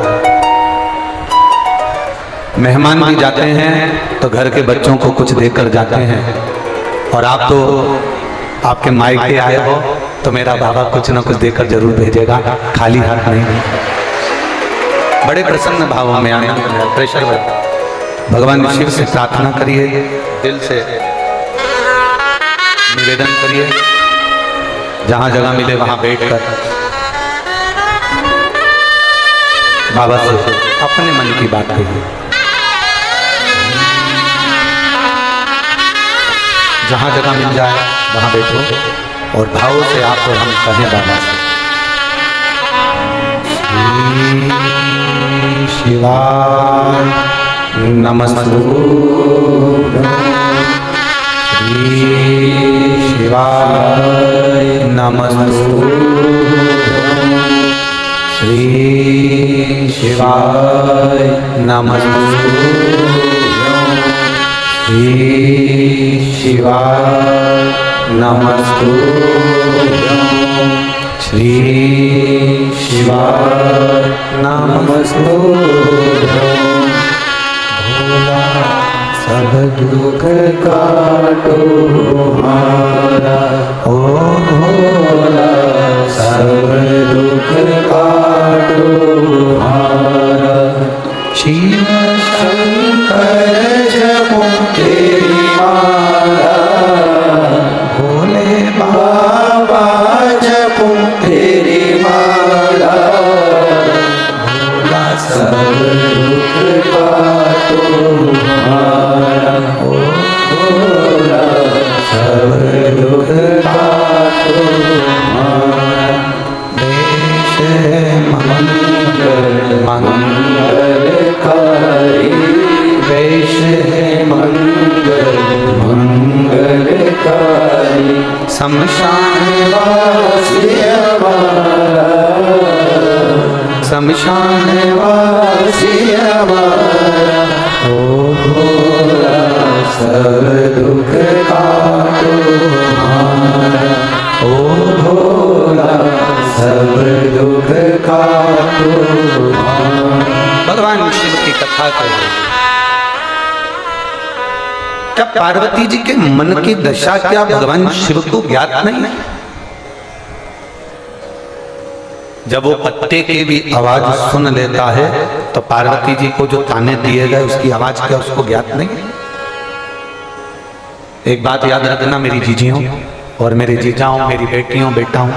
मेहमान भी जाते हैं तो घर के बच्चों को कुछ देकर जाते हैं, और आप तो आपके मायके आए हो तो मेरा बाबा कुछ ना कुछ देकर जरूर भेजेगा, खाली हाथ नहीं। बड़े प्रसन्न भावों में आना, प्रेशर भगवान शिव से प्रार्थना करिए, दिल से निवेदन करिए, जहां जगह मिले वहां बैठकर बाबा से अपने मन की बात कहिए। जहां जगह मिल जाए वहां बैठो और भाव से आप और हम कहें बाबा से, श्री शिवाय नमस्तुभ्यं, श्री शिवाय नमस्तुभ्यं, श्री शिवाय नमस्तुभ्यं, श्री शिवाय नमस्तुभ्यं श्री शिवाय नमस्तुभ्यं भोला सब दुख काटो हमारा ओ भोला सब दुख काटो हमारा शिव शंकर जपो तेरी माला भोले बाबा जपो तेरी माला भोला सब दुख काटो हमारा ओ भोला सब दुख काटो हमारा देश मंगलकारी वेश मंगलकारी शमशान वासी हमारा शमशान वासी हमारा ओ भोला सब दुख काटो हमारा ओ भोला सब दुख काटो हमारा। भगवान शिव की कथा करें। क्या पार्वती जी के मन की दशा क्या भगवान शिव को ज्ञात नहीं? जब वो पत्ते की भी आवाज सुन लेता है तो पार्वती जी को जो ताने दिए गए उसकी आवाज क्या उसको ज्ञात नहीं? एक बात याद रखना मेरी जीजियों और मेरे जीजाओं, मेरी बेटियों बेटाओं,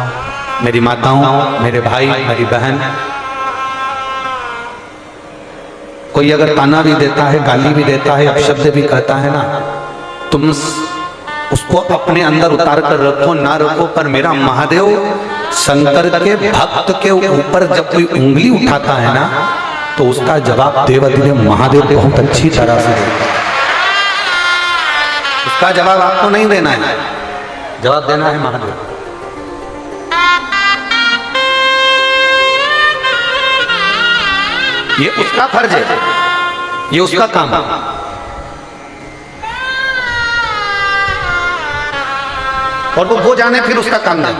मेरी माताओं, मेरे भाई, मेरी बहन, कोई अगर ताना भी देता है, गाली भी देता है, अपशब्द भी कहता है ना, तुम उसको अपने अंदर उतार कर रखो ना रखो, पर मेरा महादेव शंकर के भक्त के ऊपर जब कोई उंगली उठाता है ना तो उसका जवाब देवाधिदेव महादेव बहुत अच्छी तरह से देता है। उसका जवाब आपको नहीं देना है, जवाब देना है महादेव। ये उसका फर्ज है, ये उसका काम है। और वो जाने फिर उसका काम नहीं।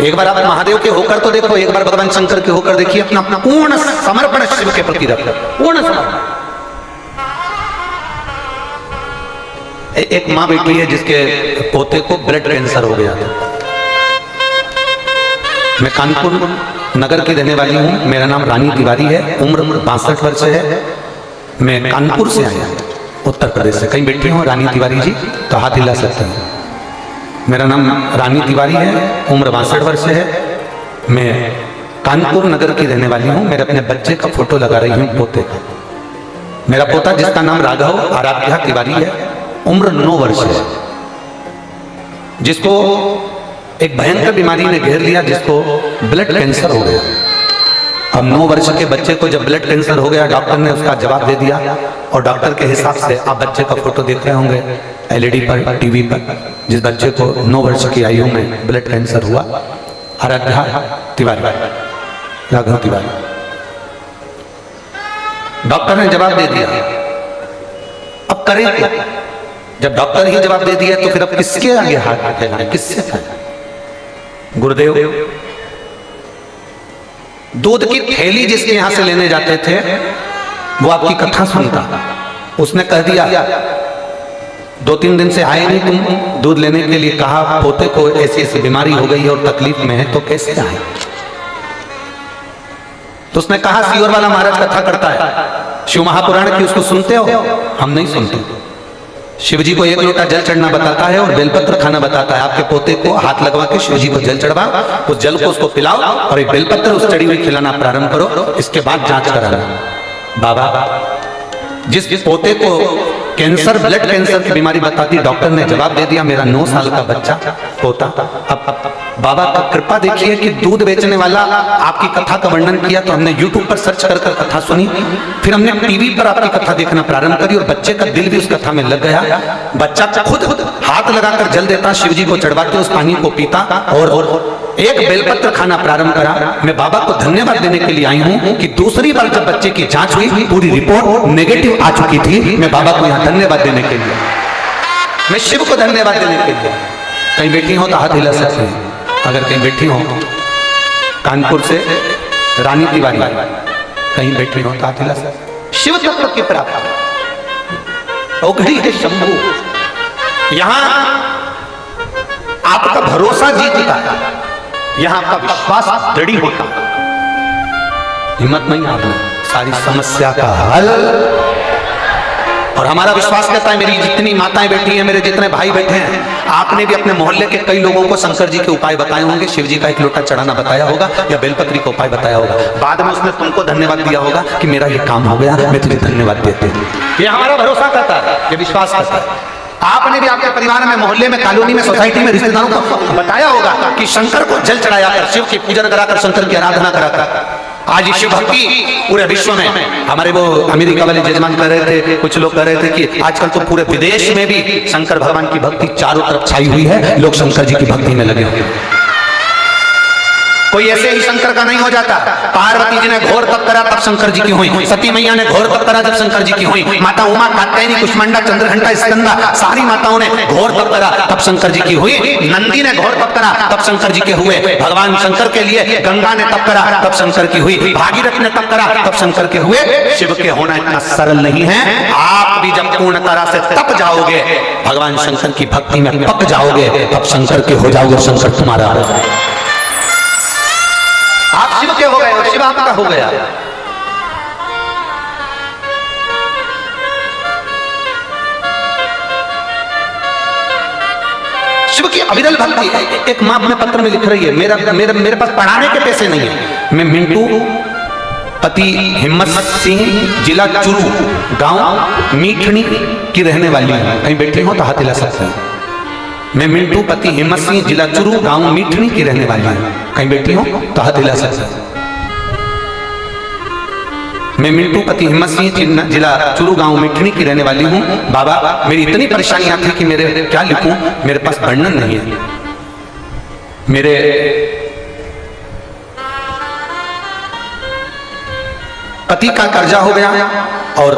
एक बार आप महादेव के होकर तो देखो, एक बार भगवान शंकर के होकर देखिए, अपना अपना पूर्ण समर्पण शिव के प्रति रखो, पूर्ण समर्पण। एक माँ बेटी है जिसके पोते को ब्लड कैंसर हो गया था। मैं कानपुर नगर की रहने वाली हूँ, मेरा नाम रानी तिवारी है, उम्र 62 वर्ष है। मैं कानपुर से आया, उत्तर प्रदेश से। कहीं बैठी हूँ रानी तिवारी जी तो हाथ हिला सकते हैं। मेरा नाम रानी तिवारी है, उम्र 62 वर्ष है। मैं कानपुर नगर की रहने वाली हूँ। मेरे अपने बच्चे का फोटो लगा रही हूँ, पोते का। मेरा पोता जिसका नाम राघव आराध्या तिवारी है, उम्र 9 वर्ष है, जिसको एक भयंकर बीमारी ने घेर लिया, जिसको ब्लड कैंसर हो गया। अब 9 वर्ष के बच्चे को जब ब्लड कैंसर हो गया, डॉक्टर ने उसका जवाब दे दिया। और डॉक्टर के हिसाब से आप बच्चे का फोटो देख रहे होंगे एलईडी पर, टीवी पर, जिस बच्चे को 9 वर्ष की आयु में ब्लड कैंसर हुआ, आराध्या तिवारी, राघव तिवारी। डॉक्टर ने जवाब दे दिया, अब करें क्या? जब डॉक्टर ही जवाब दे दिया तो फिर अब किसके आगे हाथ फैलाएं, किससे फैलाएं? गुरुदेव दूध की थैली जिसके यहां से लेने जाते थे वो आपकी कथा सुनता, उसने कह दिया 2-3 दिन से आए नहीं, तुम दूध लेने के लिए कहा, पोते को ऐसी ऐसी बीमारी हो गई है और तकलीफ में है, तो कैसे आए? तो उसने कहा सीवर वाला महाराज कथा करता है, शिव महापुराण की, उसको सुनते हो? हम नहीं सुनते। शिव जी को 1 लोटा जल चढ़ना बताता है और बेलपत्र खाना बताता है। आपके पोते को हाथ लगवा के शिव जी को जल चढ़वाओ, उस जल को उसको पिलाओ और एक बेलपत्र उस चढ़ी हुई खिलाना प्रारंभ करो, इसके बाद जांच कराना। बाबा जिस पोते को कैंसर, ब्लड कैंसर की बीमारी बताती। डॉक्टर ने जवाब दे दिया मेरा 9 साल का बच्चा होता। अब बाबा का कृपा देखिए कि दूध बेचने वाला आपकी कथा का वर्णन किया तो हमने यूट्यूब पर सर्च कर कथा सुनी, फिर हमने टीवी पर आपकी कथा देखना प्रारंभ करी और बच्चे का दिल भी उस कथा में लग गया। बच्चा खुद हाथ लगाकर जल देता, शिव जी को चढ़वाते, उस पानी को पीता और एक बेलपत्र खाना प्रारंभ करा। मैं बाबा को धन्यवाद देने के लिए आई हूं कि दूसरी बार जब बच्चे की जांच हुई पूरी रिपोर्ट नेगेटिव आ चुकी थी। मैं बाबा को यहाँ धन्यवाद देने के लिए, मैं शिव को धन्यवाद देने के लिए। कहीं बैठी हो तो हाथ हिला सकते हैं, अगर कहीं बैठी हो कानपुर से रानी तिवारी कहीं बैठी हो तो हाथ हिला सकते। शिव तत्व की प्राप्ति ओघड़ी है शंभू। यहां आपका भरोसा जीतता, यहां आपका विश्वास दृढ़ होता। हिम्मत नहीं आपने सारी समस्या का हल, और हमारा विश्वास कहता है मेरी जितनी माताएं बैठी हैं, मेरे जितने भाई बैठे हैं, आपने भी अपने मोहल्ले के कई लोगों को शंकर जी के उपाय बताए होंगे, शिव जी का एक लोटा चढ़ाना बताया होगा या बेलपत्री का उपाय बताया होगा। बाद में उसने तुमको धन्यवाद दिया होगा कि मेरा ये काम हो गया, मैं तुझे धन्यवाद देती हूँ। ये हमारा भरोसा करता है, ये विश्वास करता है। आपने भी आपके परिवार में, मोहल्ले में, कॉलोनी में, सोसाइटी में, रिश्तेदारों को बताया होगा कि शंकर को जल चढ़ाया कर, शिव की पूजन कराकर, शंकर की आराधना कराकर आज शिव भक्ति पूरे विश्व में। हमारे वो अमेरिका वाले जजमान कह रहे थे, कुछ लोग कह रहे थे कि आजकल तो पूरे विदेश में भी शंकर भगवान की भक्ति चारों तरफ छाई हुई है, लोग शंकर जी की भक्ति में लगे हुए। कोई ऐसे ही शंकर का नहीं हो जाता। पार्वती जी ने घोर तप करा तब शंकर जी की हुई, सती मैया ने घोर तप करा जब शंकर जी की हुई, माता उमा, कात्यायनी, कुष्मांडा, चंद्रघंटा, स्कंदा, सारी माताओं ने घोर तप करा तब शंकर जी की हुई। नंदी ने घोर तप करा तब शंकर जी के हुए। भगवान शंकर के लिए गंगा ने तप करा तब शंकर की हुई। भागीरथ ने तप करा तब शंकर के हुए। शिव के होना इतना सरल नहीं है। आप भी जब पूर्ण तरह से तप जाओगे, भगवान शंकर की भक्ति में पक जाओगे, तब शंकर के हो जाओगे, शंकर तुम्हारा हो जाएगा। आप शिव के हो गए और शिव आपका हो गया। शिव की अविरल भक्ति। एक मां अपने पत्र में लिख रही है, मेरे पास पढ़ाने के पैसे नहीं है, मैं मिंटू पति हिम्मत सिंह, जिला चुरू, गांव मीठनी की रहने वाली हूं। कहीं बैठी हो तो हाथ हिला सकते हैं। मैं मिंटू पति हिम्मत सिंह, जिला चुरू, गांव मीठनी की रहने वाली हूं। कहीं बैठी हो तो हाथ हिला सकते हैं। मैं मिंटू पति हिम्मत सिंह, जिला चुरू, गांव मीठनी की रहने वाली हूं। बाबा मेरी इतनी परेशानियां थी कि मेरे क्या लिखूं, मेरे पास वर्णन नहीं है। मेरे पति का कर्जा हो गया और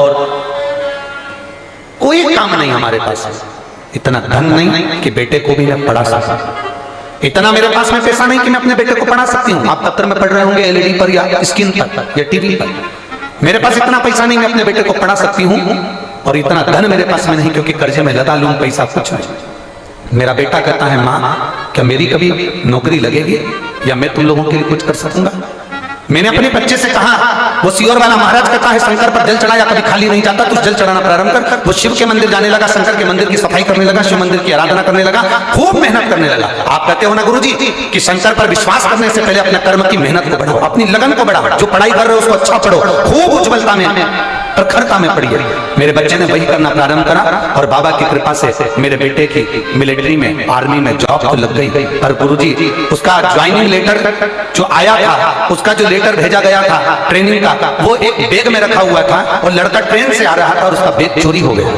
कोई काम नहीं हमारे पास, इतना धन नहीं कि बेटे को भी मैं पढ़ा सकूं, इतना मेरे पास में पैसा नहीं कि मैं अपने बेटे को पढ़ा सकती हूँ। आप पत्र में पढ़ रहे होंगे एलईडी पर या स्क्रीन पर या टीवी पर। मेरे पास इतना पैसा नहीं मैं अपने बेटे को पढ़ा सकती हूँ, और इतना धन मेरे पास में नहीं क्योंकि कर्जे में लगा लूं पैसा कुछ नहीं। मेरा बेटा कहता है माँ क्या मेरी कभी नौकरी लगेगी या मैं तुम लोगों के लिए कुछ कर सकूंगा। मैंने अपने बच्चे से कहा, वो सियोर वाला महाराज कहता है शंकर पर जल चढ़ाया कभी खाली नहीं जाता, तू जल चढ़ाना प्रारंभ कर। वो शिव के मंदिर जाने लगा, शंकर के मंदिर की सफाई करने लगा, शिव मंदिर की आराधना करने लगा, खूब मेहनत करने लगा। आप कहते हो ना गुरुजी कि शंकर पर विश्वास करने से पहले अपने कर्म की मेहनत को बढ़ाओ, अपनी लगन को बढ़ाओ, जो पढ़ाई कर रहे हो उसको अच्छा पढ़ो, खूब उज्ज्वलता में प्रखरता में पढ़िए। मेरे बच्चे ने वही करना प्रारंभ करा और बाबा की कृपा से मेरे बेटे की मिलिट्री में, आर्मी में जॉब तो लग गई। पर गुरुजी उसका ज्वाइनिंग लेटर जो आया था, उसका जो लेटर भेजा गया था ट्रेनिंग का, वो एक बैग में रखा हुआ था और लड़का ट्रेन से आ रहा था और उसका बैग चोरी हो गया।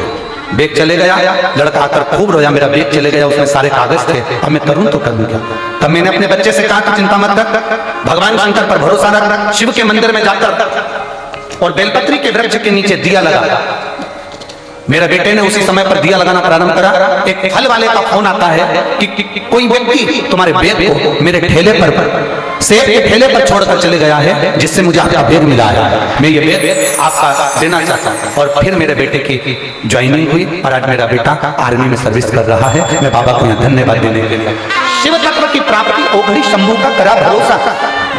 बैग चले गया, लड़का आकर खूब रोया, मेरा बैग चले गया, उसमें सारे कागज थे, अब मैं करूं तो करूं क्या। तब मैंने अपने बच्चे से कहा कि चिंता मत कर, भगवान शंकर पर भरोसा रख, शिव के मंदिर में जाकर और बेलपत्री के वृक्ष के नीचे दिया लगा। मेरे बेटे ने उसी समय पर दिया लगाना प्रारंभ करा। एक फल वाले का फोन आता है कि कोई व्यक्ति तुम्हारे बैग को मेरे ठेले पर, सेब के ठेले पर छोड़कर चले गया है, जिससे मुझे आपका बैग मिला है, मैं ये बैग आपका देना चाहता हूं। और फिर मेरे बेटे की ज्वाइनिंग हुई और आज मेरा बेटा आर्मी में सर्विस कर रहा है। मैं बाबा को यहाँ धन्यवाद देने के लिए। शिव तत्व की प्राप्ति ओघड़ी शंभू का करा भरोसा।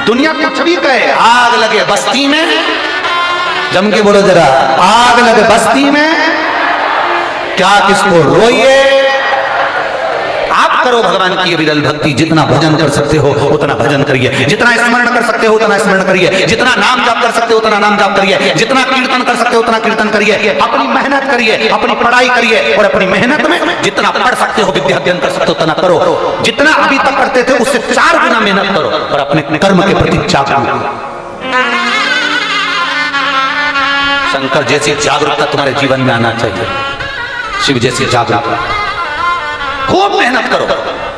दुनिया कुछ भी कहे, आग लगे बस्ती में, जम के बोलो जरा, आग लगे बस्ती में क्या किसको रोइए, आप करो भगवान की विरल भक्ति, जितना भजन कर सकते हो उतना भजन करिए, जितना स्मरण कर सकते हो उतना स्मरण करिए, जितना नाम जाप कर सकते हो उतना नाम जाप करिए, जितना कीर्तन कर सकते हो उतना कीर्तन करिए, अपनी मेहनत करिए, अपनी पढ़ाई करिए, और अपनी मेहनत में जितना पढ़ सकते हो, विद्या अध्ययन कर सकते हो उतना करो, जितना अभी तक करते थे उससे 4 गुना मेहनत करो, और अपने कर्म के प्रति जागरूक। शंकर जैसी जागरूकता तुम्हारे जीवन में आना चाहिए, शिव जैसी जागरूकता। खूब मेहनत करो,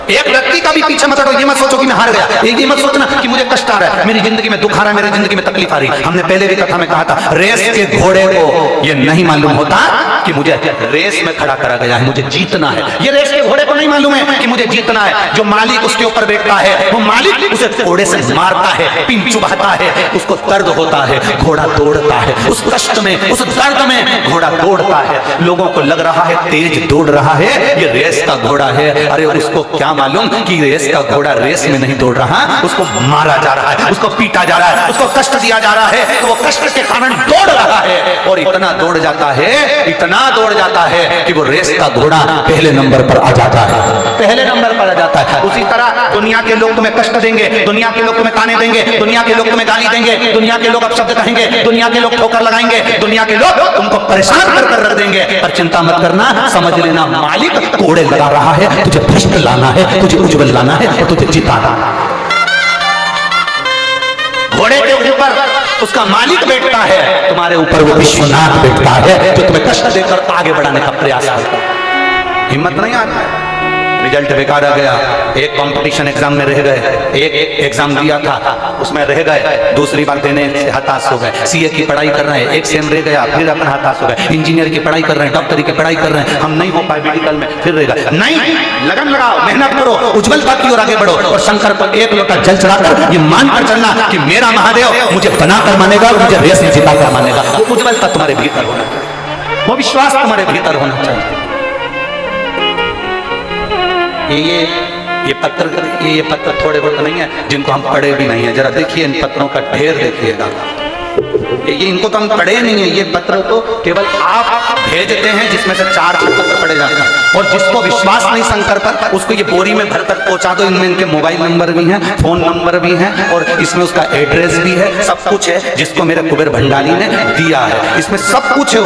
एक व्यक्ति का भी पीछे मत हटो, ये मत सोचो कि मैं हार गया, ये मत सोचना कि मुझे कष्ट आ रहा है, मेरी जिंदगी में दुख आ रहा है, मेरी जिंदगी में तकलीफ आ रही है। हमने पहले भी कथा में कहा था, रेस के घोड़े को ये नहीं मालूम होता कि मुझे रेस में खड़ा करा गया है, मुझे जीतना है। ये रेस के घोड़े को नहीं मालूम है कि मुझे जीतना है। जो मालिक उसके ऊपर बैठता है, वो मालिक उसे घोड़े से मारता है, पिन चुभाता है, उसको दर्द होता है, घोड़ा दौड़ता है, उस कष्ट में, उस दर्द में घोड़ा दौड़ता है। लोगों को लग रहा है तेज दौड़ रहा है, ये रेस का घोड़ा है। अरे उसको क्या मालूम कि रेस का घोड़ा रेस में नहीं दौड़ रहा, उसको मारा जा रहा है, उसको पीटा जा रहा है, उसको कष्ट दिया जा रहा है, तो वो कष्ट के कारण दौड़ रहा है, और इतना दौड़ जाता है, इतना दौड़ जाता है कि वो रेस का घोड़ा पहले नंबर पर आ जाता है, पहले नंबर पर आ जाता है। उसी तरह दुनिया के लोग तुम्हें कष्ट देंगे, दुनिया के लोग तुम्हें ताने देंगे, दुनिया के लोग तुम्हें गाली देंगे, दुनिया के लोग अपशब्द कहेंगे, दुनिया के लोग ठोकर लगाएंगे, दुनिया के लोग तुमको परेशान कर रख देंगे। पर चिंता मत करना, समझ लेना मालिक कोड़े लगा रहा है, तुझे भ्रष्ट लाना है, तुझे उज्जवल लाना है, और तुझे जिताना है। घोड़े के ऊपर उसका मालिक बैठता है, तुम्हारे ऊपर वो विश्वनाथ बैठता है, जो तुम्हें कष्ट देकर आगे बढ़ाने का प्रयास करता है। हिम्मत नहीं आता है, रिजल्ट बेकार आ गया, एक कंपटीशन एग्जाम में रह गए, एक एग्जाम दिया था उसमें रह गए, दूसरी बार देने से हताश हो गए। सीए की पढ़ाई कर रहे हैं, एक सेम रह गया, फिर अपना हताश हो गए। इंजीनियर की पढ़ाई कर रहे हैं, डॉक्टरी की पढ़ाई कर रहे हैं, हम नहीं हो पाए मेडिकल में, फिर रह गए। नहीं, लगन लगाओ, मेहनत करो, उज्जवलता की ओर आगे बढ़ो, और शंकर पर एक लोटा जल चढ़ाकर ये मानकर चलना कि मेरा महादेव मुझे बनाकर मानेगा और मुझे रेस में जिताकर मानेगा। वो उज्जवलता तुम्हारे भीतर होना चाहिए, वो विश्वास तुम्हारे भीतर होना चाहिए। ये पत्र थोड़े बहुत नहीं है जिनको हम पढ़े भी नहीं है। जरा देखिए इन पत्रों का ढेर देखिएगा, ये इनको तो हम पढ़े नहीं है, ये पत्र तो केवल आप भेजते हैं जिसमें से 4 पत्र पढ़े जाते हैं, और जिसको विश्वास नहीं शंकर पर उसको ये बोरी में भर कर पहुंचा दो। इनमें इनके मोबाइल नंबर भी हैं, फोन नंबर भी हैं, और इसमें उसका एड्रेस भी है, सब कुछ है, जिसको मेरे कुबेर भंडारी ने दिया है। इसमें सब कुछ है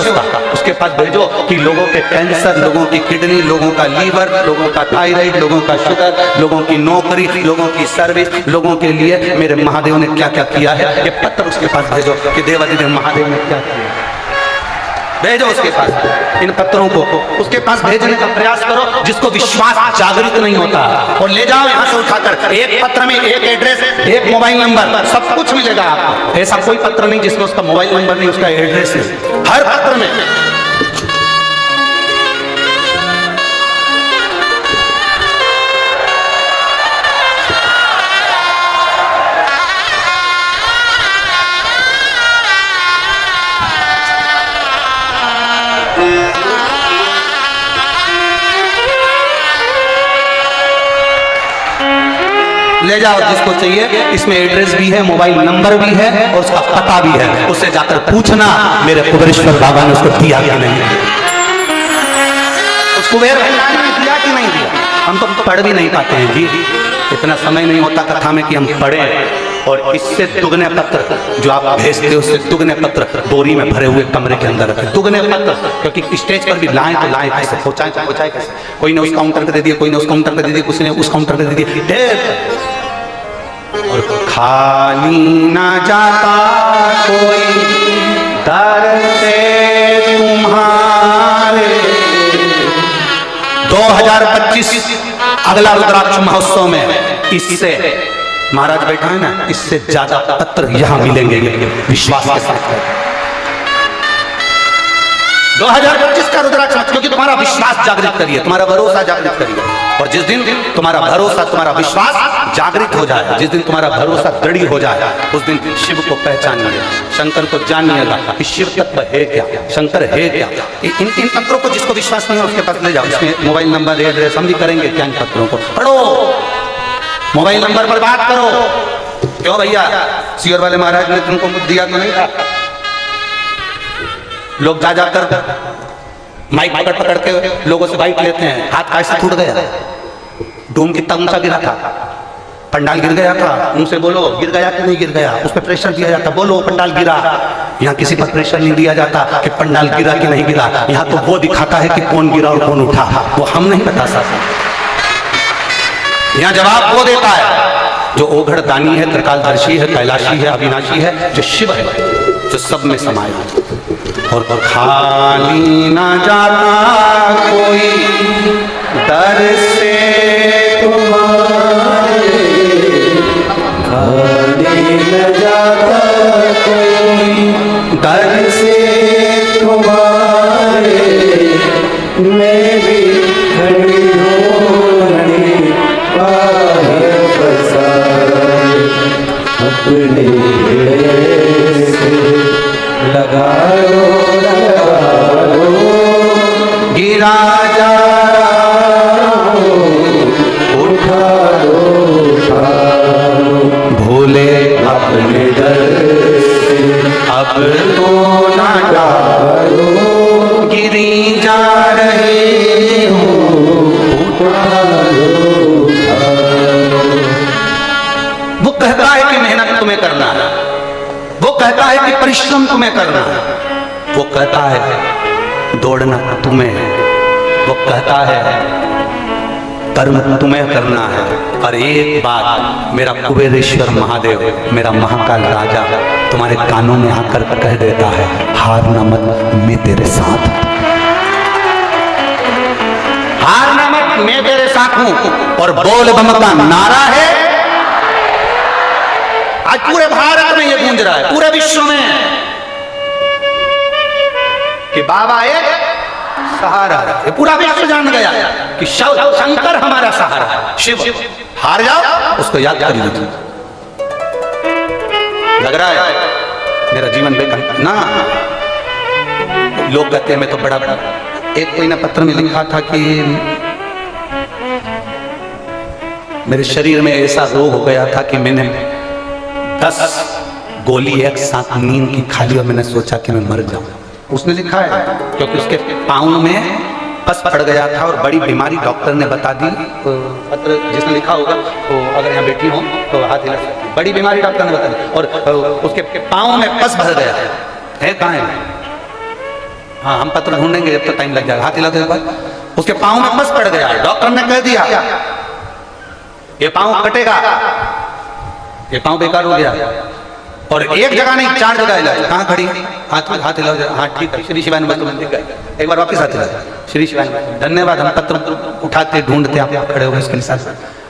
उसके पास भेजो कि लोगों के कैंसर, लोगों की किडनी, लोगों का लीवर, लोगों का थायराइड, लोगों का शुगर, लोगों की नौकरी, लोगों की सर्विस, लोगों के लिए मेरे महादेव ने क्या क्या किया है, ये पत्र उसके पास भेजो कि देवादिदेव महादेव ने क्या किया, भेजो उसके पास इन पत्रों को, उसके पास भेजने का प्रयास करो। जिसको विश्वास जागृत नहीं होता, और ले जाओ यहां से उठाकर, एक पत्र में एक एड्रेस, एक मोबाइल नंबर, सब कुछ मिलेगा आपको। ऐसा कोई पत्र नहीं जिसमें उसका मोबाइल नंबर नहीं, उसका एड्रेस नहीं, हर पत्र में। ले जाओ जिसको चाहिए, इसमें एड्रेस भी है, मोबाइल नंबर भी है, और उसका पता भी है। उससे जाकर पूछना मेरे कुबेरेश्वर बाबा ने उसको दिया कि नहीं, उसको कुबेर भंडारी ने दिया कि नहीं दिया। हम तो पढ़ भी नहीं पाते हैं जी, इतना समय नहीं होता कथा में कि हम पढ़ें। और इससे दुगने पत्र जो आप भेजते हो, उससे दुगने पत्र बोरी में भरे हुए कमरे के अंदर रखे, दुगने पत्र। क्योंकि स्टेज पर भी लाएं तो लाएं कैसे, पहुंचाएं कैसे। कोई ने उस काउंटर पे दे दिया, कोई ने उस काउंटर पे दे दिया, किसी ने उस काउंटर पे दे दिया, और खाली ना जाता कोई दर से तुम्हारे। 2025 अगला रुद्राक्ष महोत्सव में इससे महाराज बैठा है ना, इससे ज्यादा पत्र यहां मिलेंगे विश्वास के साथ। 2025 का रुद्राक्ष, क्योंकि तुम्हारा विश्वास जागृत करिए, तुम्हारा भरोसा जागृत करिए। और जिस दिन तुम्हारा भरोसा, तुम्हारा विश्वास जागृत हो जाए, जिस दिन तुम्हारा भरोसा दृढ़ हो जाए, उस दिन शिव को पहचानिए, शंकर को जानिएगा कि शिव तत्व है क्या, शंकर है क्या। इन पत्रों को जिसको विश्वास नहीं है उसके पास ले जाओ, इसमें मोबाइल नंबर, एड्रेस, हम भी करेंगे क्या इन पत्रों को पढ़ो, मोबाइल नंबर पर बात करो। क्यों भैया, सियोर वाले महाराज ने तुमको कुछ दिया तो नहीं था? लोग जा जाकर माइक पकड़ पकड़ के लोगों से बाइक लेते हैं, हाथ कैसे टूट गया? डूम कितना ऊंचा गिरा था, पंडाल गिर गया था, उनसे बोलो गिर गया कि नहीं गिर गया, उस पर प्रेशर दिया जाता, बोलो पंडाल गिरा। यहाँ किसी पर प्रेशर नहीं दिया जाता कि पंडाल गिरा कि नहीं गिरा, यहाँ तो वो दिखाता है कि कौन गिरा और कौन उठा, वो हम नहीं बता सकते। यहाँ जवाब वो देता है जो ओघड़ दानी है, त्रिकालदर्शी है, कैलाशी है, अविनाशी है, जो शिव है, जो सब में समाया है। और खाली ना जाता कोई दर से तुम्हारे, खाली न जाता कोई दर से तुम्हारे, मैं भी खड़ी होने बाहर पसारे, अपने हृदय से लगा लो गिरा जा उठा लो भोले अपने दर से अब तो ना डालो, गिरी जा रही हूँ उठा लो। वो कहता है कि मेहनत तुम्हें करना है, वो कहता है कि परिश्रम तुम्हें करना है, वो कहता है दौड़ना तुम्हें है, वो कहता है कर्म तुम्हें करना है। पर एक बात मेरा कुबेरेश्वर महादेव, मेरा महाकाल राजा तुम्हारे कानों में आकर कह देता है, हारना मत, मैं तेरे साथ, हारना मत, मैं तेरे साथ हूं। और बोल बम का नारा है, आज पूरे भारत में ये गूंज रहा है, पूरे विश्व में, कि बाबा एक सहारा है। ये पूरा विश्व जान गया कि शंकर हमारा सहारा है, शिव। हार जाओ उसको याद कर लीजिए। लग रहा है मेरा जीवन बेकार ना, लोग कहते हैं मैं तो बड़ा, एक कोई ना पत्र में लिखा था कि मेरे शरीर में ऐसा रोग हो गया था कि मैंने 10 गोली एक साथ नींद की खा ली और मैंने सोचा कि मैं मर जाऊं। उसने लिखा है क्योंकि उसके पाँव में पस पड़ गया था और बड़ी बीमारी डॉक्टर ने बता दी। तो पत्र जिसने लिखा होगा तो अगर यहाँ बैठी हो तो हाथ हिला सकती है। बड़ी बीमारी डॉक्टर ने बता दी और उसके पाँव में पस भर गया है। कहाँ है? हाँ, हम पत्र ढूंढेंगे जब तक टाइम लग जाएगा। हाथ हिलाते बाद उसके पाँव में पस पड़ गया है। डॉक्टर ने कह दिया ये पाँव कटेगा, ये पाँव बेकार हो गया। और एक जगह नहीं 4 जगह इलाज। कहाँ खड़ी? हाथ हिलाओ। हाँ ठीक है, श्री शिवाय नमः। एक बार वापिस हाथ हिलाओ। श्री शिवाय नमः। धन्यवाद। हम पत्र उठाते ढूंढते आप खड़े हो गए इसके साथ।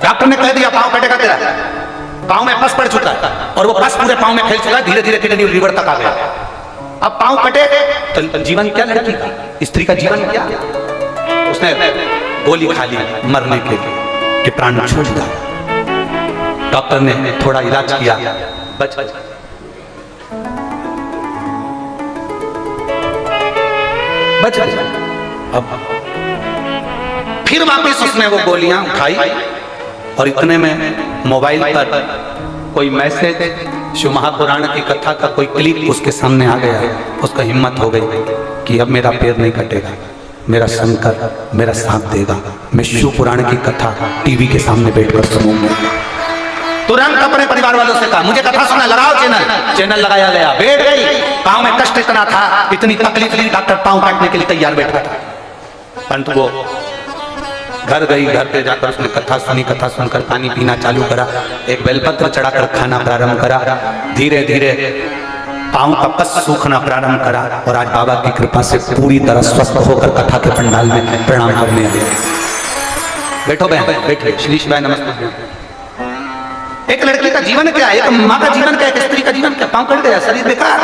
डॉक्टर ने कह दिया पाँव कटेगा तेरा। पाँव में पस पड़ चुका है और वो पस पूरे पाँव में फैल चुका है। धीरे धीरे किडनी लीवर तक आ गया। अब पाँव कटे तो जीवन क्या लड़की का, स्त्री का जीवन क्या? उसने गोली खा ली मरने के लिए कि प्राण छूट जाए। डॉक्टर ने थोड़ा इलाज किया, बच गए। अब फिर वापस उसने वो गोलियां उठाई और इतने में मोबाइल पर कोई मैसेज, शिव महापुराण की कथा का कोई क्लिप उसके सामने आ गया। उसका हिम्मत हो गई कि अब मेरा पैर नहीं कटेगा, मेरा शंकर मेरा साथ देगा। मैं शिव पुराण की कथा टीवी के सामने बैठकर सुनूंगा। तुरंत अपने परिवार वालों से कहा मुझे कथा सुना, लगाओ चैनल लगाया गया। बैठ गई। पाँव में कष्ट इतना था, इतनी तकलीफ थी, डॉक्टर पाँव काटने के लिए तैयार बैठा था। परंतु वो घर गई। घर पे जाकर उसने कथा सुनी। कथा सुनकर पानी पीना चालू करा। एक बेलपत्र चढ़ाकर खाना प्रारंभ करा। धीरे धीरे पाँव का पस सूखना प्रारंभ करा और आज बाबा की कृपा से पूरी तरह स्वस्थ होकर कथा के पंडाल में प्रणाम करने लगे। बैठो बहन, बैठे। श्री शिवाय नमस्ते। एक लड़की का जीवन क्या है, एक माँ का जीवन क्या है, एक स्त्री का जीवन क्या? पाँव कट गया, शरीर बेकार,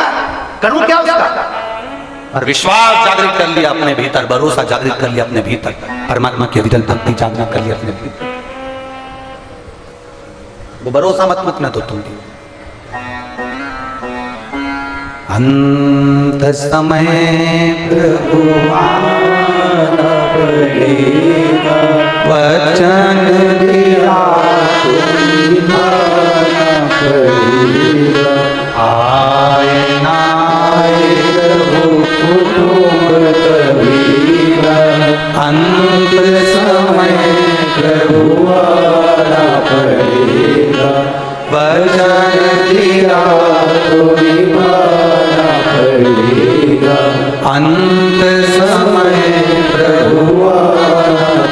करूँ क्या उसका? और विश्वास जागृत कर लिया अपने भीतर, भरोसा जागृत कर लिया अपने भीतर, परमात्मा की अविरल भक्ति जागृत कर लिया अपने भीतर। वो भरोसा मत मुकना तो तुम भी। अंत समय प्रभु आना पड़ेगा, वचन दिया आए ना आए प्रभु कुटुंब कबीरा, अंत समय प्रभु अंत समय प्रभु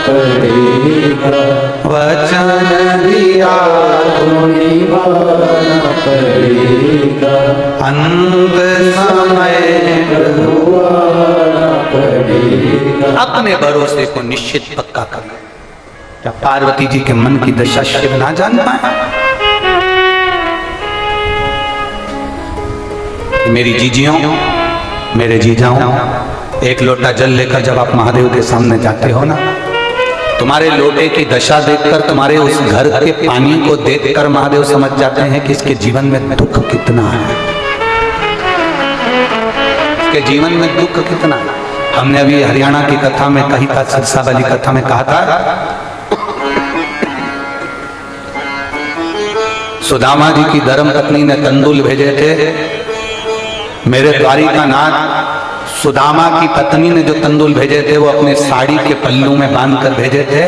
पड़ेगा, वचन दिया तो निभाना पड़ेगा, अंत समय प्रभु आना पड़ेगा। अपने भरोसे को निश्चित पक्का करना। क्या पार्वती जी के मन की दशा शिव ना जान पाए? मेरी जीजियों, मेरे जीजाओं, एक लोटा जल लेकर जब आप महादेव के सामने जाते हो ना, तुम्हारे लोटे की दशा देखकर, तुम्हारे उस घर के पानी को देखकर महादेव समझ जाते हैं कि इसके जीवन में दुख कितना है, इसके जीवन में दुख कितना है। हमने अभी हरियाणा की कथा में कही था, सिरसा वाली कथा में कहा था, सुदामा जी की धर्म पत्नी ने तंदुल भेजे थे। मेरे द्वारिकानाथ, सुदामा की पत्नी ने जो तंदुल भेजे थे वो अपने साड़ी के पल्लू में बांध कर भेजे थे।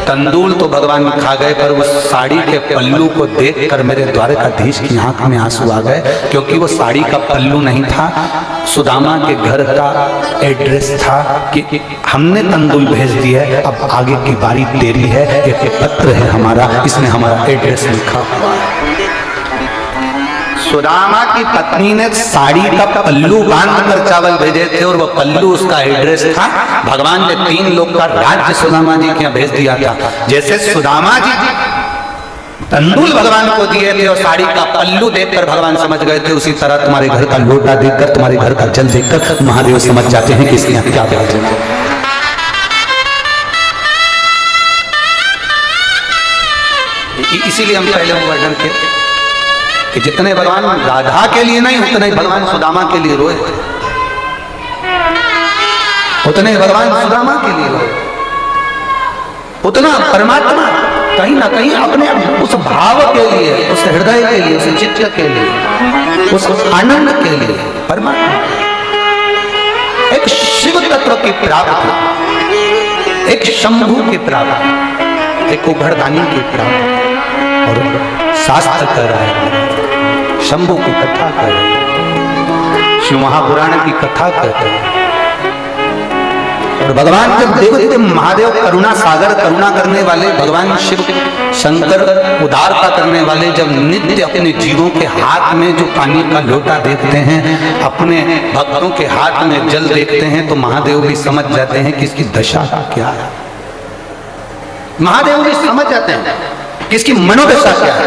तंदुल तो भगवान खा गए, पर उस साड़ी के पल्लू को देखकर मेरे द्वारकाधीश की आंख में आंसू आ गए, क्योंकि वो साड़ी का पल्लू नहीं था, सुदामा के घर का एड्रेस था कि हमने तंदुल भेज दिया है, अब आगे की बारी तेरी है, एक पत्र है हमारा, इसमें हमारा एड्रेस लिखा हुआ है। सुदामा की पत्नी ने साड़ी का पल्लू बांध कर चावल भेजे थे और वो पल्लू उसका एड्रेस था। भगवान ने 3 लोग का राज्य सुदामा जी के यहाँ भेज दिया था। जैसे सुदामा जी तंदुल भगवान को दिए थे और साड़ी का पल्लू देखकर भगवान समझ गए थे, उसी तरह तुम्हारे घर का लोटा देखकर, तुम्हारे घर का जल देखकर महादेव समझ जाते हैं कि इसके यहाँ क्या भेज है। इसीलिए हम पहले वर्णन किए कि जितने भगवान राधा के लिए नहीं, उतने ही भगवान सुदामा के लिए रोए, उतने ही भगवान सुदामा के लिए रोए। उतना परमात्मा कहीं ना कहीं अपने उस भाव के लिए, उस हृदय के लिए, उस चित्त के लिए, उस आनंद के लिए परमात्मा एक शिव तत्व की प्राप्ति, एक शंभु की प्राप्ति, एक उघड़दानी की प्राप्ति। और शास्त्र कर रहा है, शंभु की कथा कर रहे हैं, शिव महापुराण की कथा कर रहे हैं। और भगवान जब देखते महादेव करुणा सागर, करुणा करने वाले भगवान शिव शंकर उदारता करने वाले, जब नित्य अपने जीवों के हाथ में जो पानी का लोटा देखते हैं, अपने भक्तों के हाथ में जल देखते हैं, तो महादेव भी समझ जाते हैं कि इसकी दशा क्या है। महादेव भी समझ जाते हैं कि इसकी मनोदशा क्या है,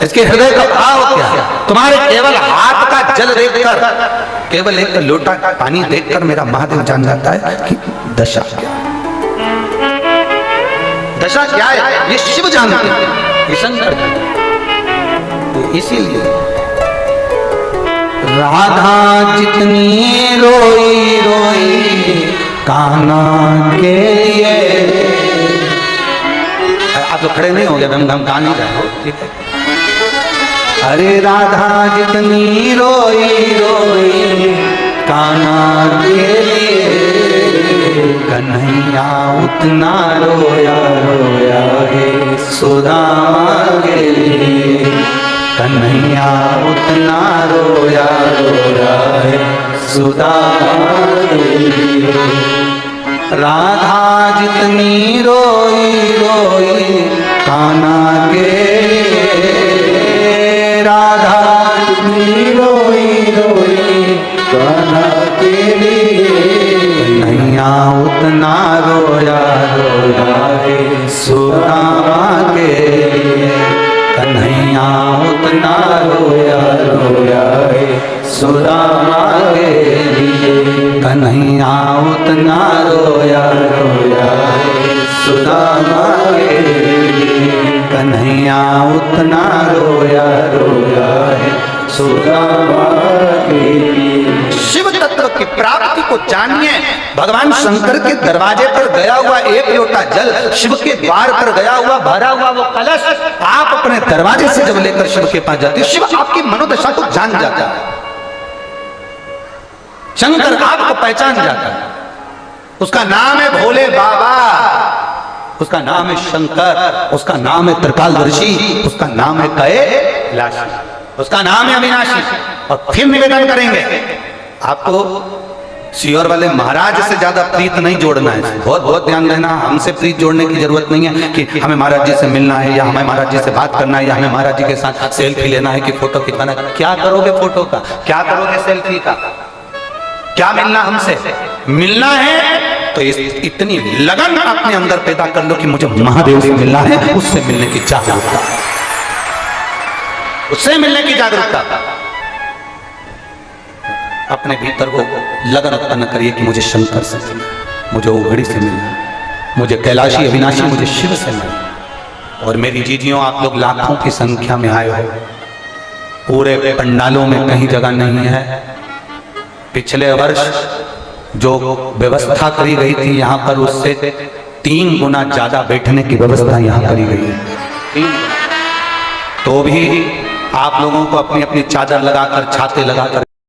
इसके हृदय का भाव क्या है। तुम्हारे केवल हाथ का जल देखकर, केवल एक लोटा पानी देखकर मेरा महादेव जान जाता है कि दशा क्या है, दशा क्या है। ये शिव जानते हैं, ये शंकर जानते हैं। इसीलिए राधा जितनी रोई रोई कान्हा के लिए, आप तो खड़े नहीं हो गए, हम गा नहीं रहे हो, ठीक है। अरे राधा जितनी रोई रोई कान्हा के लिए, कन्हैया उतना रोया रोया है सुदामा के लिए, कन्हैया उतना रोया रोया है सुदामा के लिए। राधा जितनी रोई रोई कान्हा के लिए, राधा जितनी रोई रोई कान्हा के लिए, कन्हैया उतना रोया रोया है सुदामा के लिए, कन्हैया उतना रोया रोया है सुदामा के लिए, कन्हैया उतना रोया रोया है सुदामा के लिए, कन्हैया उतना रोया रोया है सुदामा के लिए। शिव तत्व की प्राप्ति को जानिए। भगवान शंकर के दरवाजे पर गया हुआ एक लोटा जल, शिव के द्वार पर गया हुआ भरा हुआ वो कलश, आप अपने दरवाजे से जब लेकर शिव के पास जाते, शिव आपकी मनोदशा को जान जाता है। शंकर आपको पहचान जाता है। उसका नाम है भोले बाबा, उसका नाम है शंकर, उसका नाम है त्रिकालदर्शी, उसका नाम है कैलाशी, उसका नाम है अविनाशी। और फिर निवेदन करेंगे, आपको सियोर वाले महाराज से ज्यादा प्रीत नहीं जोड़ना है, बहुत बहुत ध्यान देना। हमसे प्रीत जोड़ने की जरूरत नहीं है कि हमें महाराज जी से मिलना है या हमें महाराज जी से बात करना है या हमें महाराज जी के साथ सेल्फी लेना है कि फोटो खिंचवाना है। क्या करोगे फोटो का, क्या करोगे सेल्फी का, क्या मिलना हमसे? मिलना है तो इतनी लगन अपने अंदर पैदा कर लो कि मुझे महादेव से मिलना है, उससे मिलने की जागरूकता, उससे मिलने की जागरूकता। अपने भीतर को लगन उत्पन्न करिए कि मुझे शंकर से मिलना, मुझे उघड़ी से मिलना, मुझे कैलाशी अविनाशी, मुझे शिव से मिलना। और मेरी जीजियों, आप लोग लाखों की संख्या में आए हो, पूरे पंडालों में कहीं जगह नहीं है। पिछले वर्ष जो व्यवस्था करी गई थी यहाँ पर, उससे 3 गुना ज्यादा बैठने की व्यवस्था यहाँ करी गई है। तो भी आप लोगों को अपनी अपनी चादर लगाकर, छाते लगाकर